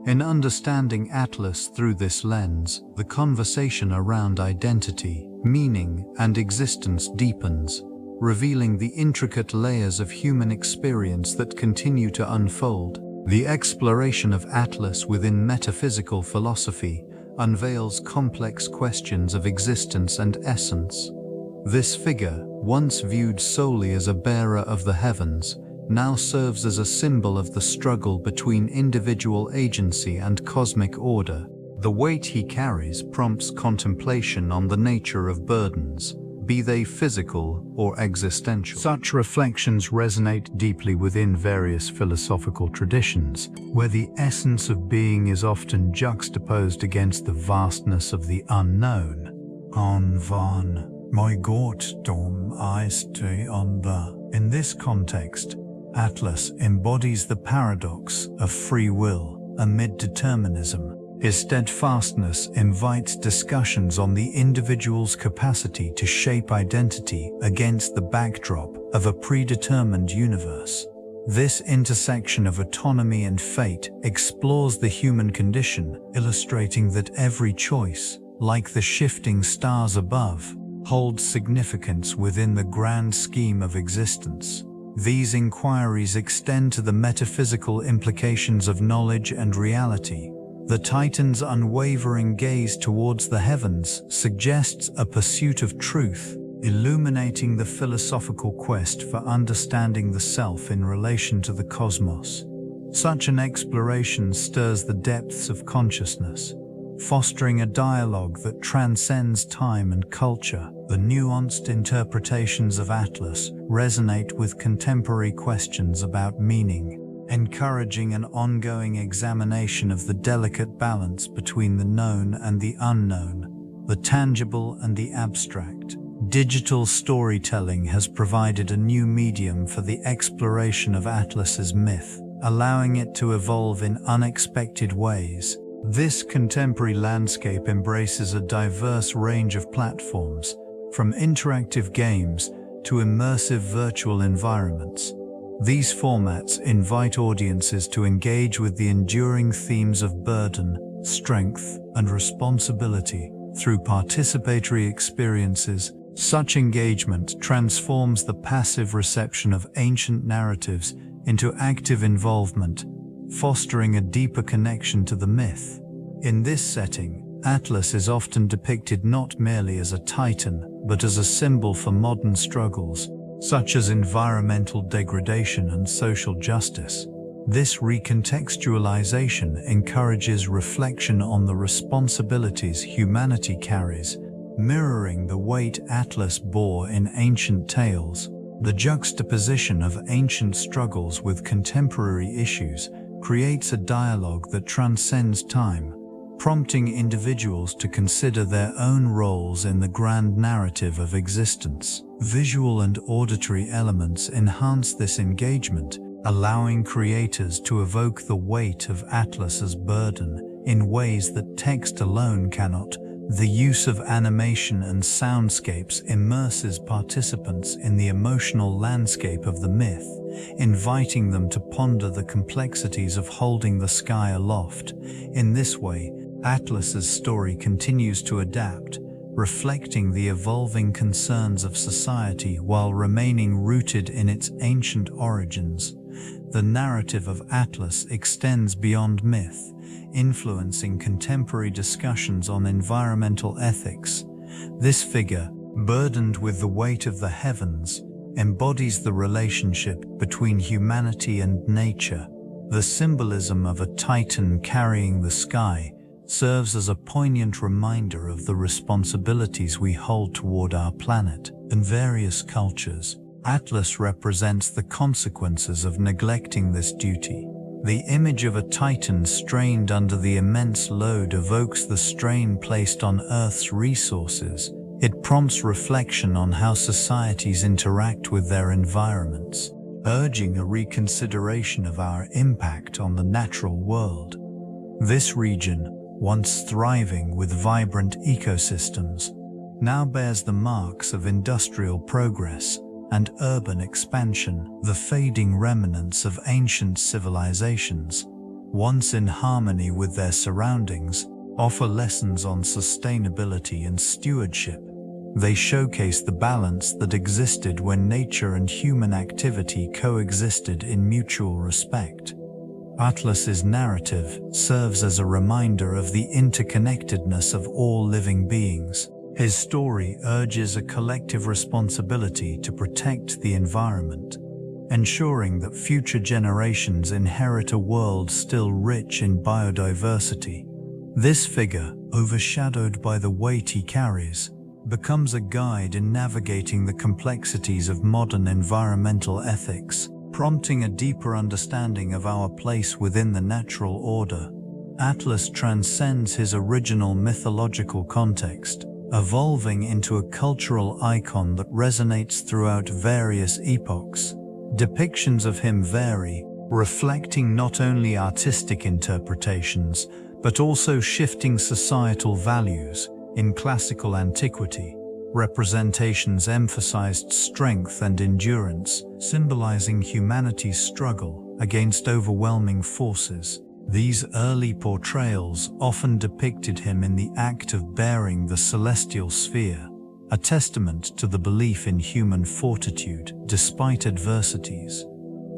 In understanding Atlas through this lens, the conversation around identity, meaning, and existence deepens, revealing the intricate layers of human experience that continue to unfold. The exploration of Atlas within metaphysical philosophy unveils complex questions of existence and essence. This figure, once viewed solely as a bearer of the heavens, now serves as a symbol of the struggle between individual agency and cosmic order. The weight he carries prompts contemplation on the nature of burdens, be they physical or existential. Such reflections resonate deeply within various philosophical traditions, where the essence of being is often juxtaposed against the vastness of the unknown. Van, my Gott dom ist on the. In this context, Atlas embodies the paradox of free will amid determinism. His steadfastness invites discussions on the individual's capacity to shape identity against the backdrop of a predetermined universe. This intersection of autonomy and fate explores the human condition, illustrating that every choice, like the shifting stars above, holds significance within the grand scheme of existence. These inquiries extend to the metaphysical implications of knowledge and reality. The Titan's unwavering gaze towards the heavens suggests a pursuit of truth, illuminating the philosophical quest for understanding the self in relation to the cosmos. Such an exploration stirs the depths of consciousness, fostering a dialogue that transcends time and culture. The nuanced interpretations of Atlas resonate with contemporary questions about meaning, encouraging an ongoing examination of the delicate balance between the known and the unknown, the tangible and the abstract. Digital storytelling has provided a new medium for the exploration of Atlas's myth, allowing it to evolve in unexpected ways. This contemporary landscape embraces a diverse range of platforms, from interactive games to immersive virtual environments. These formats invite audiences to engage with the enduring themes of burden, strength, and responsibility through participatory experiences. Such engagement transforms the passive reception of ancient narratives into active involvement, fostering a deeper connection to the myth. In this setting, Atlas is often depicted not merely as a titan, but as a symbol for modern struggles, such as environmental degradation and social justice. This recontextualization encourages reflection on the responsibilities humanity carries, mirroring the weight Atlas bore in ancient tales. The juxtaposition of ancient struggles with contemporary issues creates a dialogue that transcends time, prompting individuals to consider their own roles in the grand narrative of existence. Visual and auditory elements enhance this engagement, allowing creators to evoke the weight of Atlas's burden in ways that text alone cannot. The use of animation and soundscapes immerses participants in the emotional landscape of the myth, inviting them to ponder the complexities of holding the sky aloft. In this way, Atlas's story continues to adapt, reflecting the evolving concerns of society while remaining rooted in its ancient origins. The narrative of Atlas extends beyond myth, influencing contemporary discussions on environmental ethics. This figure, burdened with the weight of the heavens, embodies the relationship between humanity and nature. The symbolism of a titan carrying the sky serves as a poignant reminder of the responsibilities we hold toward our planet. In various cultures, Atlas represents the consequences of neglecting this duty. The image of a titan strained under the immense load evokes the strain placed on Earth's resources. It prompts reflection on how societies interact with their environments, urging a reconsideration of our impact on the natural world. This region, once thriving with vibrant ecosystems, now bears the marks of industrial progress and urban expansion, the fading remnants of ancient civilizations, once in harmony with their surroundings, offer lessons on sustainability and stewardship. They showcase the balance that existed when nature and human activity coexisted in mutual respect. Atlas's narrative serves as a reminder of the interconnectedness of all living beings. His story urges a collective responsibility to protect the environment, ensuring that future generations inherit a world still rich in biodiversity. This figure, overshadowed by the weight he carries, becomes a guide in navigating the complexities of modern environmental ethics, prompting a deeper understanding of our place within the natural order. Atlas transcends his original mythological context, evolving into a cultural icon that resonates throughout various epochs. Depictions of him vary, reflecting not only artistic interpretations, but also shifting societal values. In classical antiquity, representations emphasized strength and endurance, symbolizing humanity's struggle against overwhelming forces. These early portrayals often depicted him in the act of bearing the celestial sphere, a testament to the belief in human fortitude despite adversities.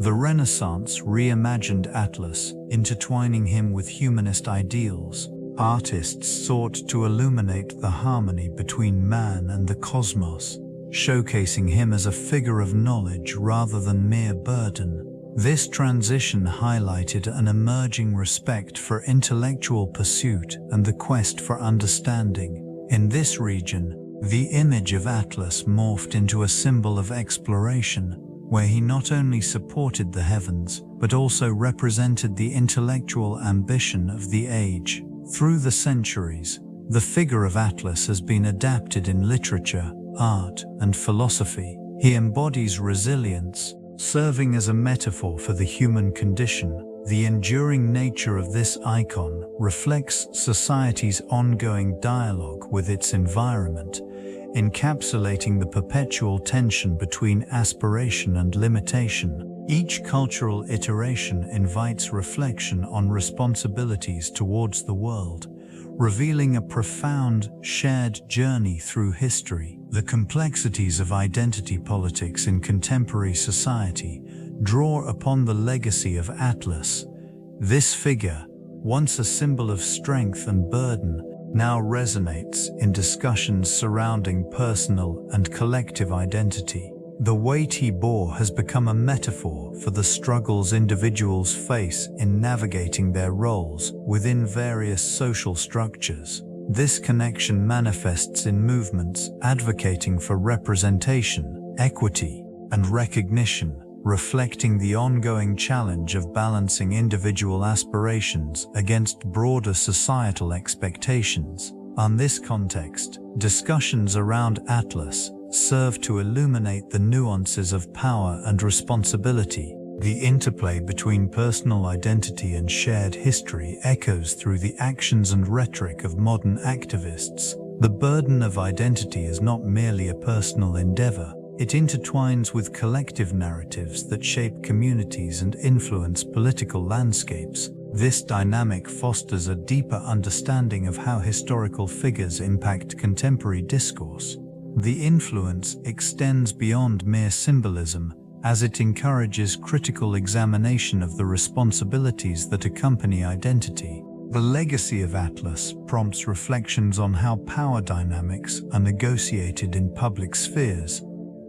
The Renaissance reimagined Atlas, intertwining him with humanist ideals. Artists sought to illuminate the harmony between man and the cosmos, showcasing him as a figure of knowledge rather than mere burden. This transition highlighted an emerging respect for intellectual pursuit and the quest for understanding. In this region, the image of Atlas morphed into a symbol of exploration, where he not only supported the heavens, but also represented the intellectual ambition of the age. Through the centuries, the figure of Atlas has been adapted in literature, art, and philosophy. He embodies resilience, serving as a metaphor for the human condition. The enduring nature of this icon reflects society's ongoing dialogue with its environment, encapsulating the perpetual tension between aspiration and limitation. Each cultural iteration invites reflection on responsibilities towards the world, revealing a profound, shared journey through history. The complexities of identity politics in contemporary society draw upon the legacy of Atlas. This figure, once a symbol of strength and burden, now resonates in discussions surrounding personal and collective identity. The weight he bore has become a metaphor for the struggles individuals face in navigating their roles within various social structures. This connection manifests in movements advocating for representation, equity, and recognition, reflecting the ongoing challenge of balancing individual aspirations against broader societal expectations. In this context, discussions around Atlas serve to illuminate the nuances of power and responsibility. The interplay between personal identity and shared history echoes through the actions and rhetoric of modern activists. The burden of identity is not merely a personal endeavor. It intertwines with collective narratives that shape communities and influence political landscapes. This dynamic fosters a deeper understanding of how historical figures impact contemporary discourse. The influence extends beyond mere symbolism, as it encourages critical examination of the responsibilities that accompany identity. The legacy of Atlas prompts reflections on how power dynamics are negotiated in public spheres.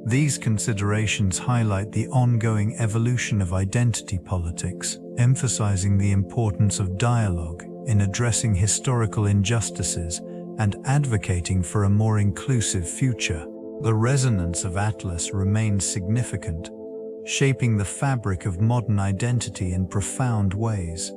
These considerations highlight the ongoing evolution of identity politics, emphasizing the importance of dialogue in addressing historical injustices and advocating for a more inclusive future. The resonance of Atlas remains significant, shaping the fabric of modern identity in profound ways.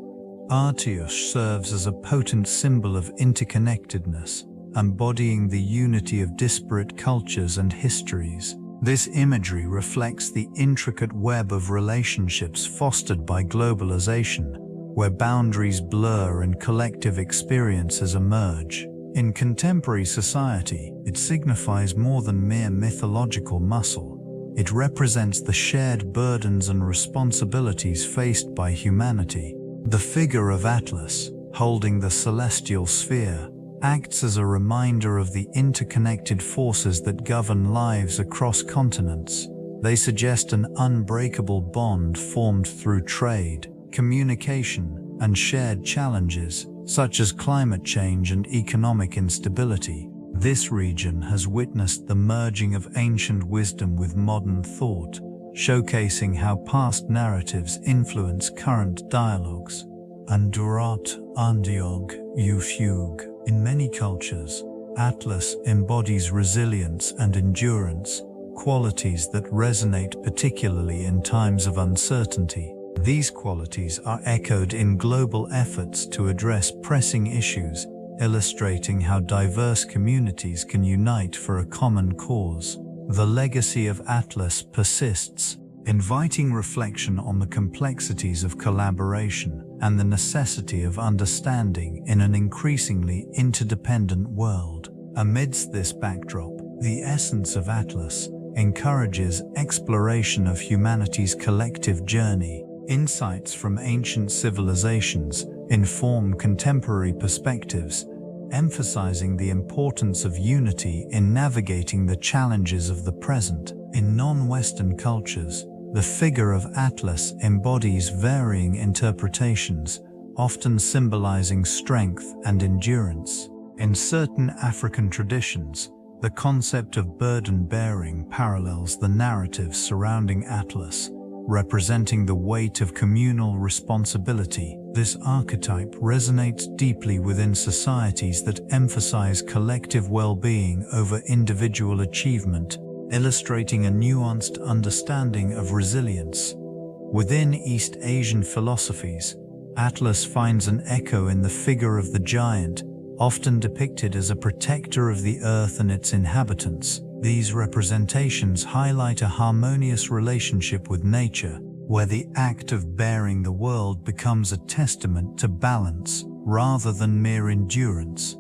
Atlas serves as a potent symbol of interconnectedness, embodying the unity of disparate cultures and histories. This imagery reflects the intricate web of relationships fostered by globalization, where boundaries blur and collective experiences emerge. In contemporary society, it signifies more than mere mythological muscle. It represents the shared burdens and responsibilities faced by humanity. The figure of Atlas, holding the celestial sphere, acts as a reminder of the interconnected forces that govern lives across continents. They suggest an unbreakable bond formed through trade, communication, and shared challenges, such as climate change and economic instability. This region has witnessed the merging of ancient wisdom with modern thought, showcasing how past narratives influence current dialogues. Andurat Andiog Ufug. In many cultures, Atlas embodies resilience and endurance, qualities that resonate particularly in times of uncertainty. These qualities are echoed in global efforts to address pressing issues, illustrating how diverse communities can unite for a common cause. The legacy of Atlas persists, inviting reflection on the complexities of collaboration and the necessity of understanding in an increasingly interdependent world. Amidst this backdrop, the essence of Atlas encourages exploration of humanity's collective journey. Insights from ancient civilizations inform contemporary perspectives, emphasizing the importance of unity in navigating the challenges of the present. In non-Western cultures, the figure of Atlas embodies varying interpretations, often symbolizing strength and endurance. In certain African traditions, the concept of burden bearing parallels the narratives surrounding Atlas, representing the weight of communal responsibility. This archetype resonates deeply within societies that emphasize collective well-being over individual achievement, illustrating a nuanced understanding of resilience. Within East Asian philosophies, Atlas finds an echo in the figure of the giant, often depicted as a protector of the earth and its inhabitants. These representations highlight a harmonious relationship with nature, where the act of bearing the world becomes a testament to balance rather than mere endurance.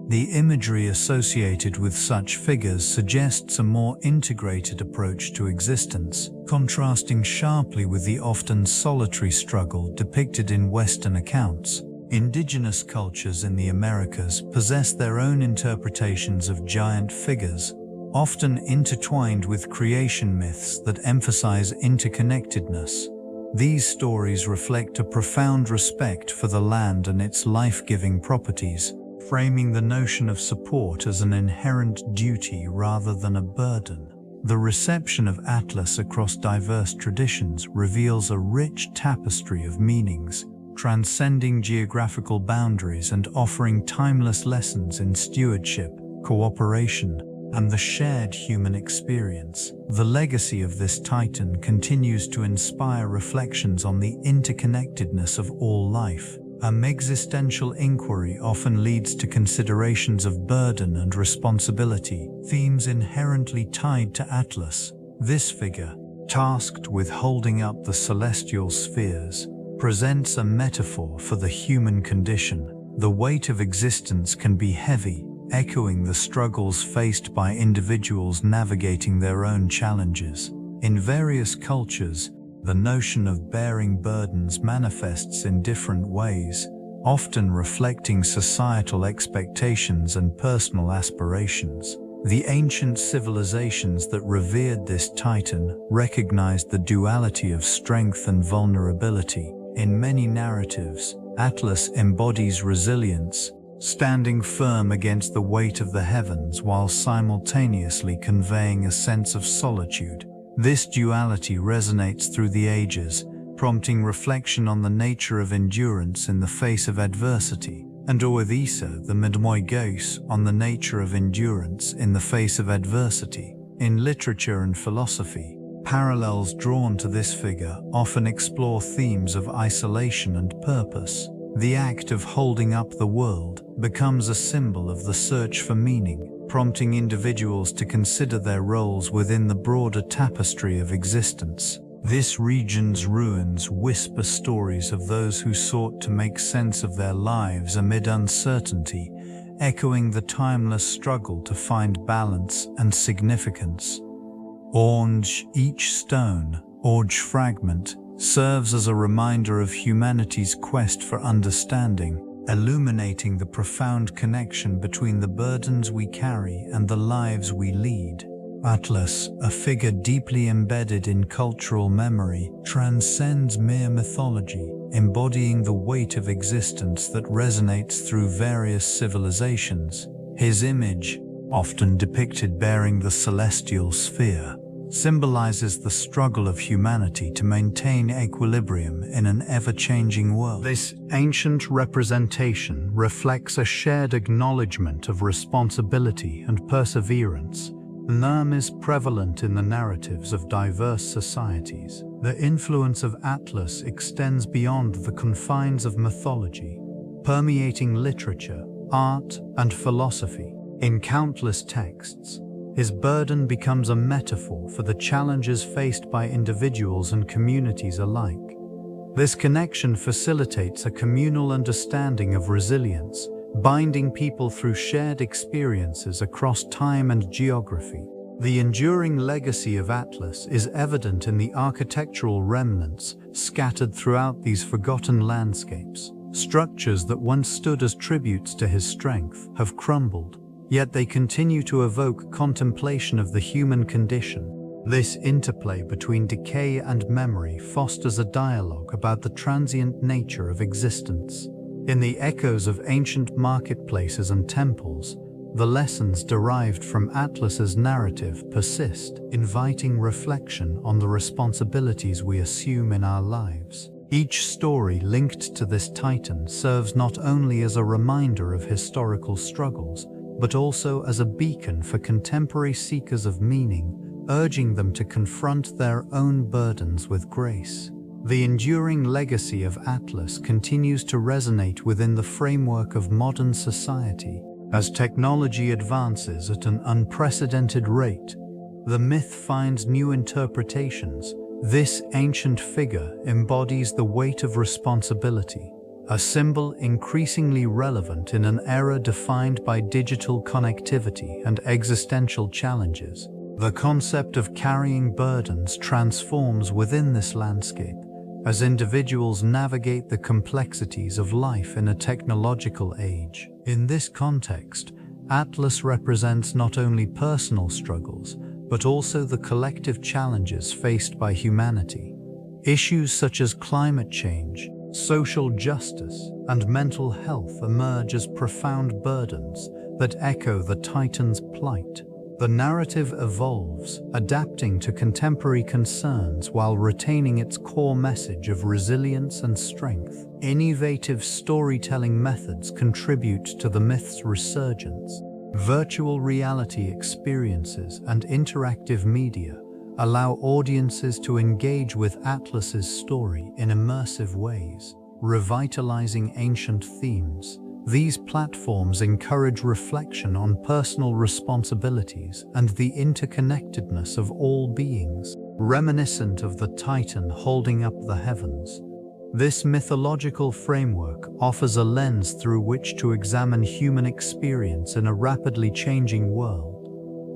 The imagery associated with such figures suggests a more integrated approach to existence, contrasting sharply with the often solitary struggle depicted in Western accounts. Indigenous cultures in the Americas possess their own interpretations of giant figures, often intertwined with creation myths that emphasize interconnectedness. These stories reflect a profound respect for the land and its life-giving properties, framing the notion of support as an inherent duty rather than a burden. The reception of Atlas across diverse traditions reveals a rich tapestry of meanings, transcending geographical boundaries and offering timeless lessons in stewardship, cooperation, and the shared human experience. The legacy of this titan continues to inspire reflections on the interconnectedness of all life. An existential inquiry often leads to considerations of burden and responsibility, themes inherently tied to Atlas. This figure, tasked with holding up the celestial spheres, presents a metaphor for the human condition. The weight of existence can be heavy, echoing the struggles faced by individuals navigating their own challenges. In various cultures, the notion of bearing burdens manifests in different ways, often reflecting societal expectations and personal aspirations. The ancient civilizations that revered this titan recognized the duality of strength and vulnerability. In many narratives, Atlas embodies resilience, standing firm against the weight of the heavens while simultaneously conveying a sense of solitude. This duality resonates through the ages, prompting reflection on the nature of endurance in the face of adversity, and Oedisa, the mythological, on the nature of endurance in the face of adversity. In literature and philosophy, Parallels drawn to this figure often explore themes of isolation and purpose. The act of holding up the world becomes a symbol of the search for meaning, prompting individuals to consider their roles within the broader tapestry of existence. This region's ruins whisper stories of those who sought to make sense of their lives amid uncertainty, echoing the timeless struggle to find balance and significance. Each stone, Orge fragment, serves as a reminder of humanity's quest for understanding, illuminating the profound connection between the burdens we carry and the lives we lead. Atlas, a figure deeply embedded in cultural memory, transcends mere mythology, embodying the weight of existence that resonates through various civilizations. His image, often depicted bearing the celestial sphere, symbolizes the struggle of humanity to maintain equilibrium in an ever-changing world. This ancient representation reflects a shared acknowledgement of responsibility and perseverance. Nirm is prevalent in the narratives of diverse societies. The influence of Atlas extends beyond the confines of mythology, permeating literature, art, and philosophy. In countless texts, his burden becomes a metaphor for the challenges faced by individuals and communities alike. This connection facilitates a communal understanding of resilience, binding people through shared experiences across time and geography. The enduring legacy of Atlas is evident in the architectural remnants scattered throughout these forgotten landscapes. Structures that once stood as tributes to his strength have crumbled, yet they continue to evoke contemplation of the human condition. This interplay between decay and memory fosters a dialogue about the transient nature of existence. In the echoes of ancient marketplaces and temples, the lessons derived from Atlas's narrative persist, inviting reflection on the responsibilities we assume in our lives. Each story linked to this titan serves not only as a reminder of historical struggles, but also as a beacon for contemporary seekers of meaning, urging them to confront their own burdens with grace. The enduring legacy of Atlas continues to resonate within the framework of modern society. As technology advances at an unprecedented rate, the myth finds new interpretations. This ancient figure embodies the weight of responsibility, a symbol increasingly relevant in an era defined by digital connectivity and existential challenges. The concept of carrying burdens transforms within this landscape as individuals navigate the complexities of life in a technological age. In this context, Atlas represents not only personal struggles, but also the collective challenges faced by humanity. Issues such as climate change, social justice, and mental health emerge as profound burdens that echo the Titan's plight. The narrative evolves, adapting to contemporary concerns while retaining its core message of resilience and strength. Innovative storytelling methods contribute to the myth's resurgence. Virtual reality experiences and interactive media allow audiences to engage with Atlas's story in immersive ways, revitalizing ancient themes. These platforms encourage reflection on personal responsibilities and the interconnectedness of all beings, reminiscent of the Titan holding up the heavens. This mythological framework offers a lens through which to examine human experience in a rapidly changing world.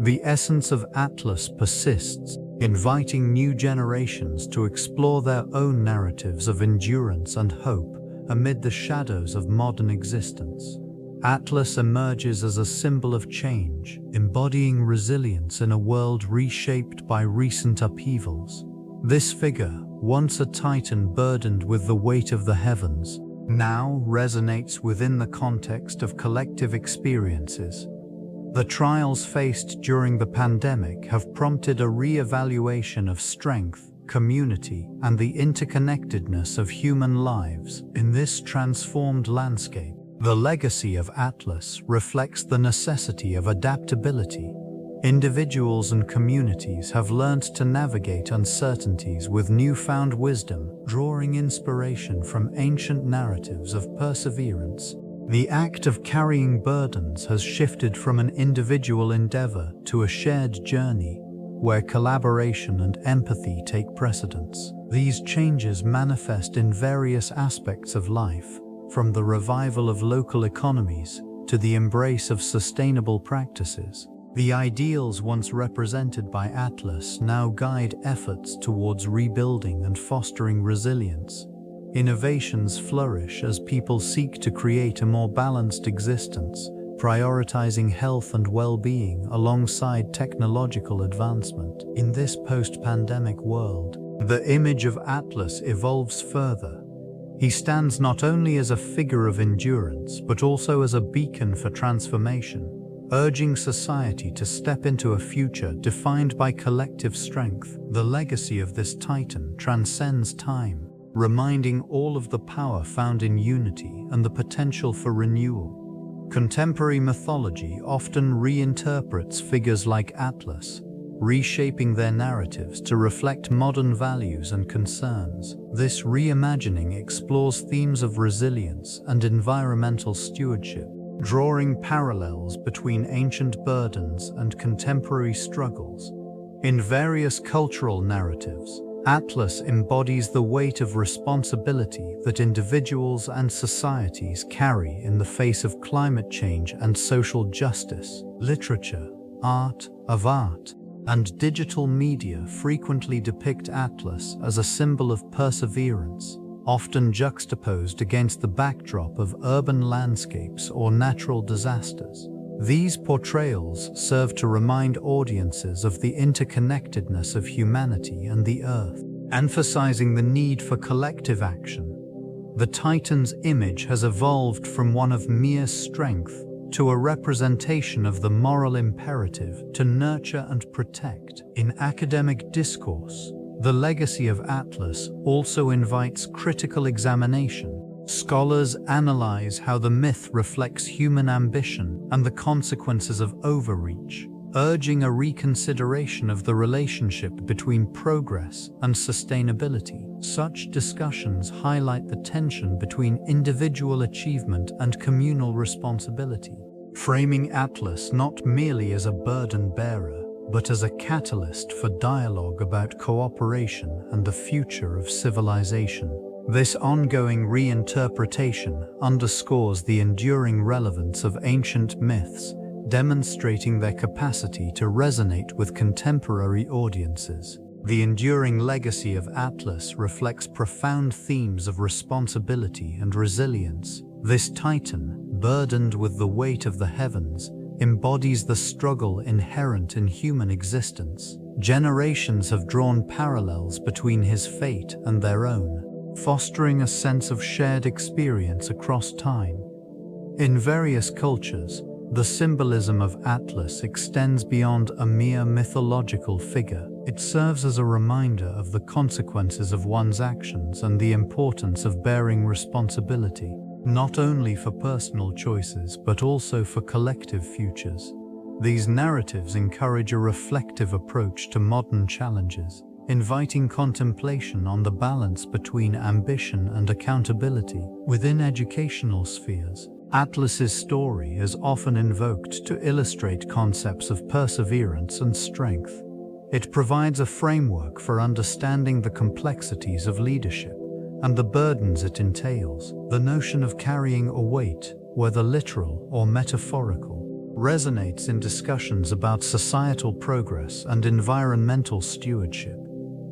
The essence of Atlas persists, inviting new generations to explore their own narratives of endurance and hope amid the shadows of modern existence. Atlas emerges as a symbol of change, embodying resilience in a world reshaped by recent upheavals. This figure, once a titan burdened with the weight of the heavens, now resonates within the context of collective experiences. The trials faced during the pandemic have prompted a re-evaluation of strength, community, and the interconnectedness of human lives. In this transformed landscape, the legacy of Atlas reflects the necessity of adaptability. Individuals and communities have learnt to navigate uncertainties with newfound wisdom, drawing inspiration from ancient narratives of perseverance. The act of carrying burdens has shifted from an individual endeavor to a shared journey, where collaboration and empathy take precedence. These changes manifest in various aspects of life, from the revival of local economies to the embrace of sustainable practices. The ideals once represented by Atlas now guide efforts towards rebuilding and fostering resilience. Innovations flourish as people seek to create a more balanced existence, prioritizing health and well-being alongside technological advancement. In this post-pandemic world, the image of Atlas evolves further. He stands not only as a figure of endurance, but also as a beacon for transformation, urging society to step into a future defined by collective strength. The legacy of this titan transcends time, reminding all of the power found in unity and the potential for renewal. Contemporary mythology often reinterprets figures like Atlas, reshaping their narratives to reflect modern values and concerns. This reimagining explores themes of resilience and environmental stewardship, drawing parallels between ancient burdens and contemporary struggles. In various cultural narratives, Atlas embodies the weight of responsibility that individuals and societies carry in the face of climate change and social justice. Literature, art, and digital media frequently depict Atlas as a symbol of perseverance, often juxtaposed against the backdrop of urban landscapes or natural disasters. These portrayals serve to remind audiences of the interconnectedness of humanity and the Earth, emphasizing the need for collective action. The Titan's image has evolved from one of mere strength to a representation of the moral imperative to nurture and protect. In academic discourse, the legacy of Atlas also invites critical examination. Scholars analyze how the myth reflects human ambition and the consequences of overreach, urging a reconsideration of the relationship between progress and sustainability. Such discussions highlight the tension between individual achievement and communal responsibility, framing Atlas not merely as a burden bearer, but as a catalyst for dialogue about cooperation and the future of civilization. This ongoing reinterpretation underscores the enduring relevance of ancient myths, demonstrating their capacity to resonate with contemporary audiences. The enduring legacy of Atlas reflects profound themes of responsibility and resilience. This titan, burdened with the weight of the heavens, embodies the struggle inherent in human existence. Generations have drawn parallels between his fate and their own, fostering a sense of shared experience across time. In various cultures, the symbolism of Atlas extends beyond a mere mythological figure. It serves as a reminder of the consequences of one's actions and the importance of bearing responsibility, not only for personal choices but also for collective futures. These narratives encourage a reflective approach to modern challenges, inviting contemplation on the balance between ambition and accountability. Within educational spheres, Atlas's story is often invoked to illustrate concepts of perseverance and strength. It provides a framework for understanding the complexities of leadership and the burdens it entails. The notion of carrying a weight, whether literal or metaphorical, resonates in discussions about societal progress and environmental stewardship.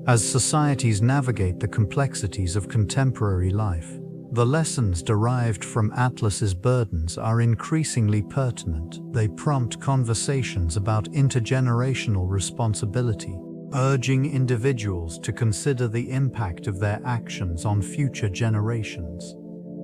As societies navigate the complexities of contemporary life, the lessons derived from Atlas's burdens are increasingly pertinent. They prompt conversations about intergenerational responsibility, urging individuals to consider the impact of their actions on future generations.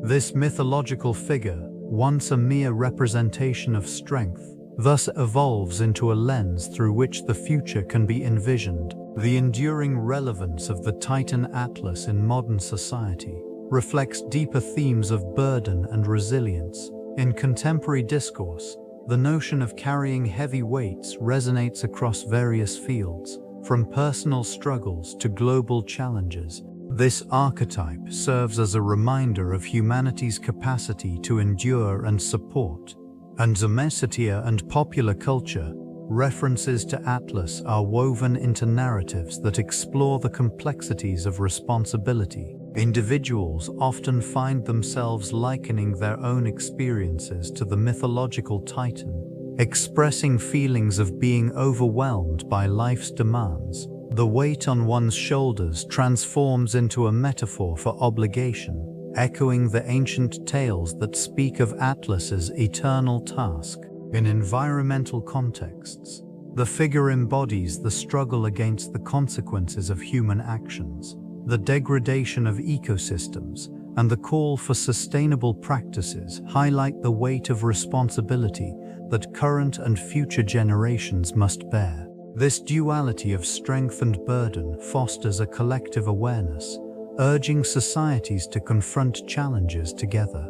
This mythological figure, once a mere representation of strength, thus evolves into a lens through which the future can be envisioned. The enduring relevance of the Titan Atlas in modern society reflects deeper themes of burden and resilience. In contemporary discourse, The notion of carrying heavy weights resonates across various fields, from personal struggles to global challenges. This archetype serves as a reminder of humanity's capacity to endure and support. And Zomesetia and popular culture, references to Atlas are woven into narratives that explore the complexities of responsibility. Individuals often find themselves likening their own experiences to the mythological Titan, expressing feelings of being overwhelmed by life's demands. The weight on one's shoulders transforms into a metaphor for obligation, echoing the ancient tales that speak of Atlas's eternal task. In environmental contexts, the figure embodies the struggle against the consequences of human actions, the degradation of ecosystems, and the call for sustainable practices highlight the weight of responsibility that current and future generations must bear. This duality of strength and burden fosters a collective awareness, urging societies to confront challenges together.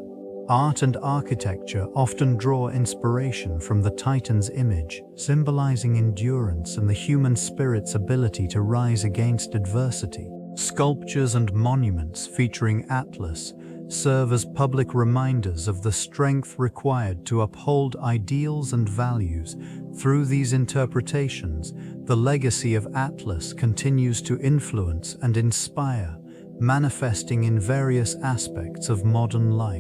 Art and architecture often draw inspiration from the Titan's image, symbolizing endurance and the human spirit's ability to rise against adversity. Sculptures and monuments featuring Atlas serve as public reminders of the strength required to uphold ideals and values. Through these interpretations, the legacy of Atlas continues to influence and inspire, manifesting in various aspects of modern life.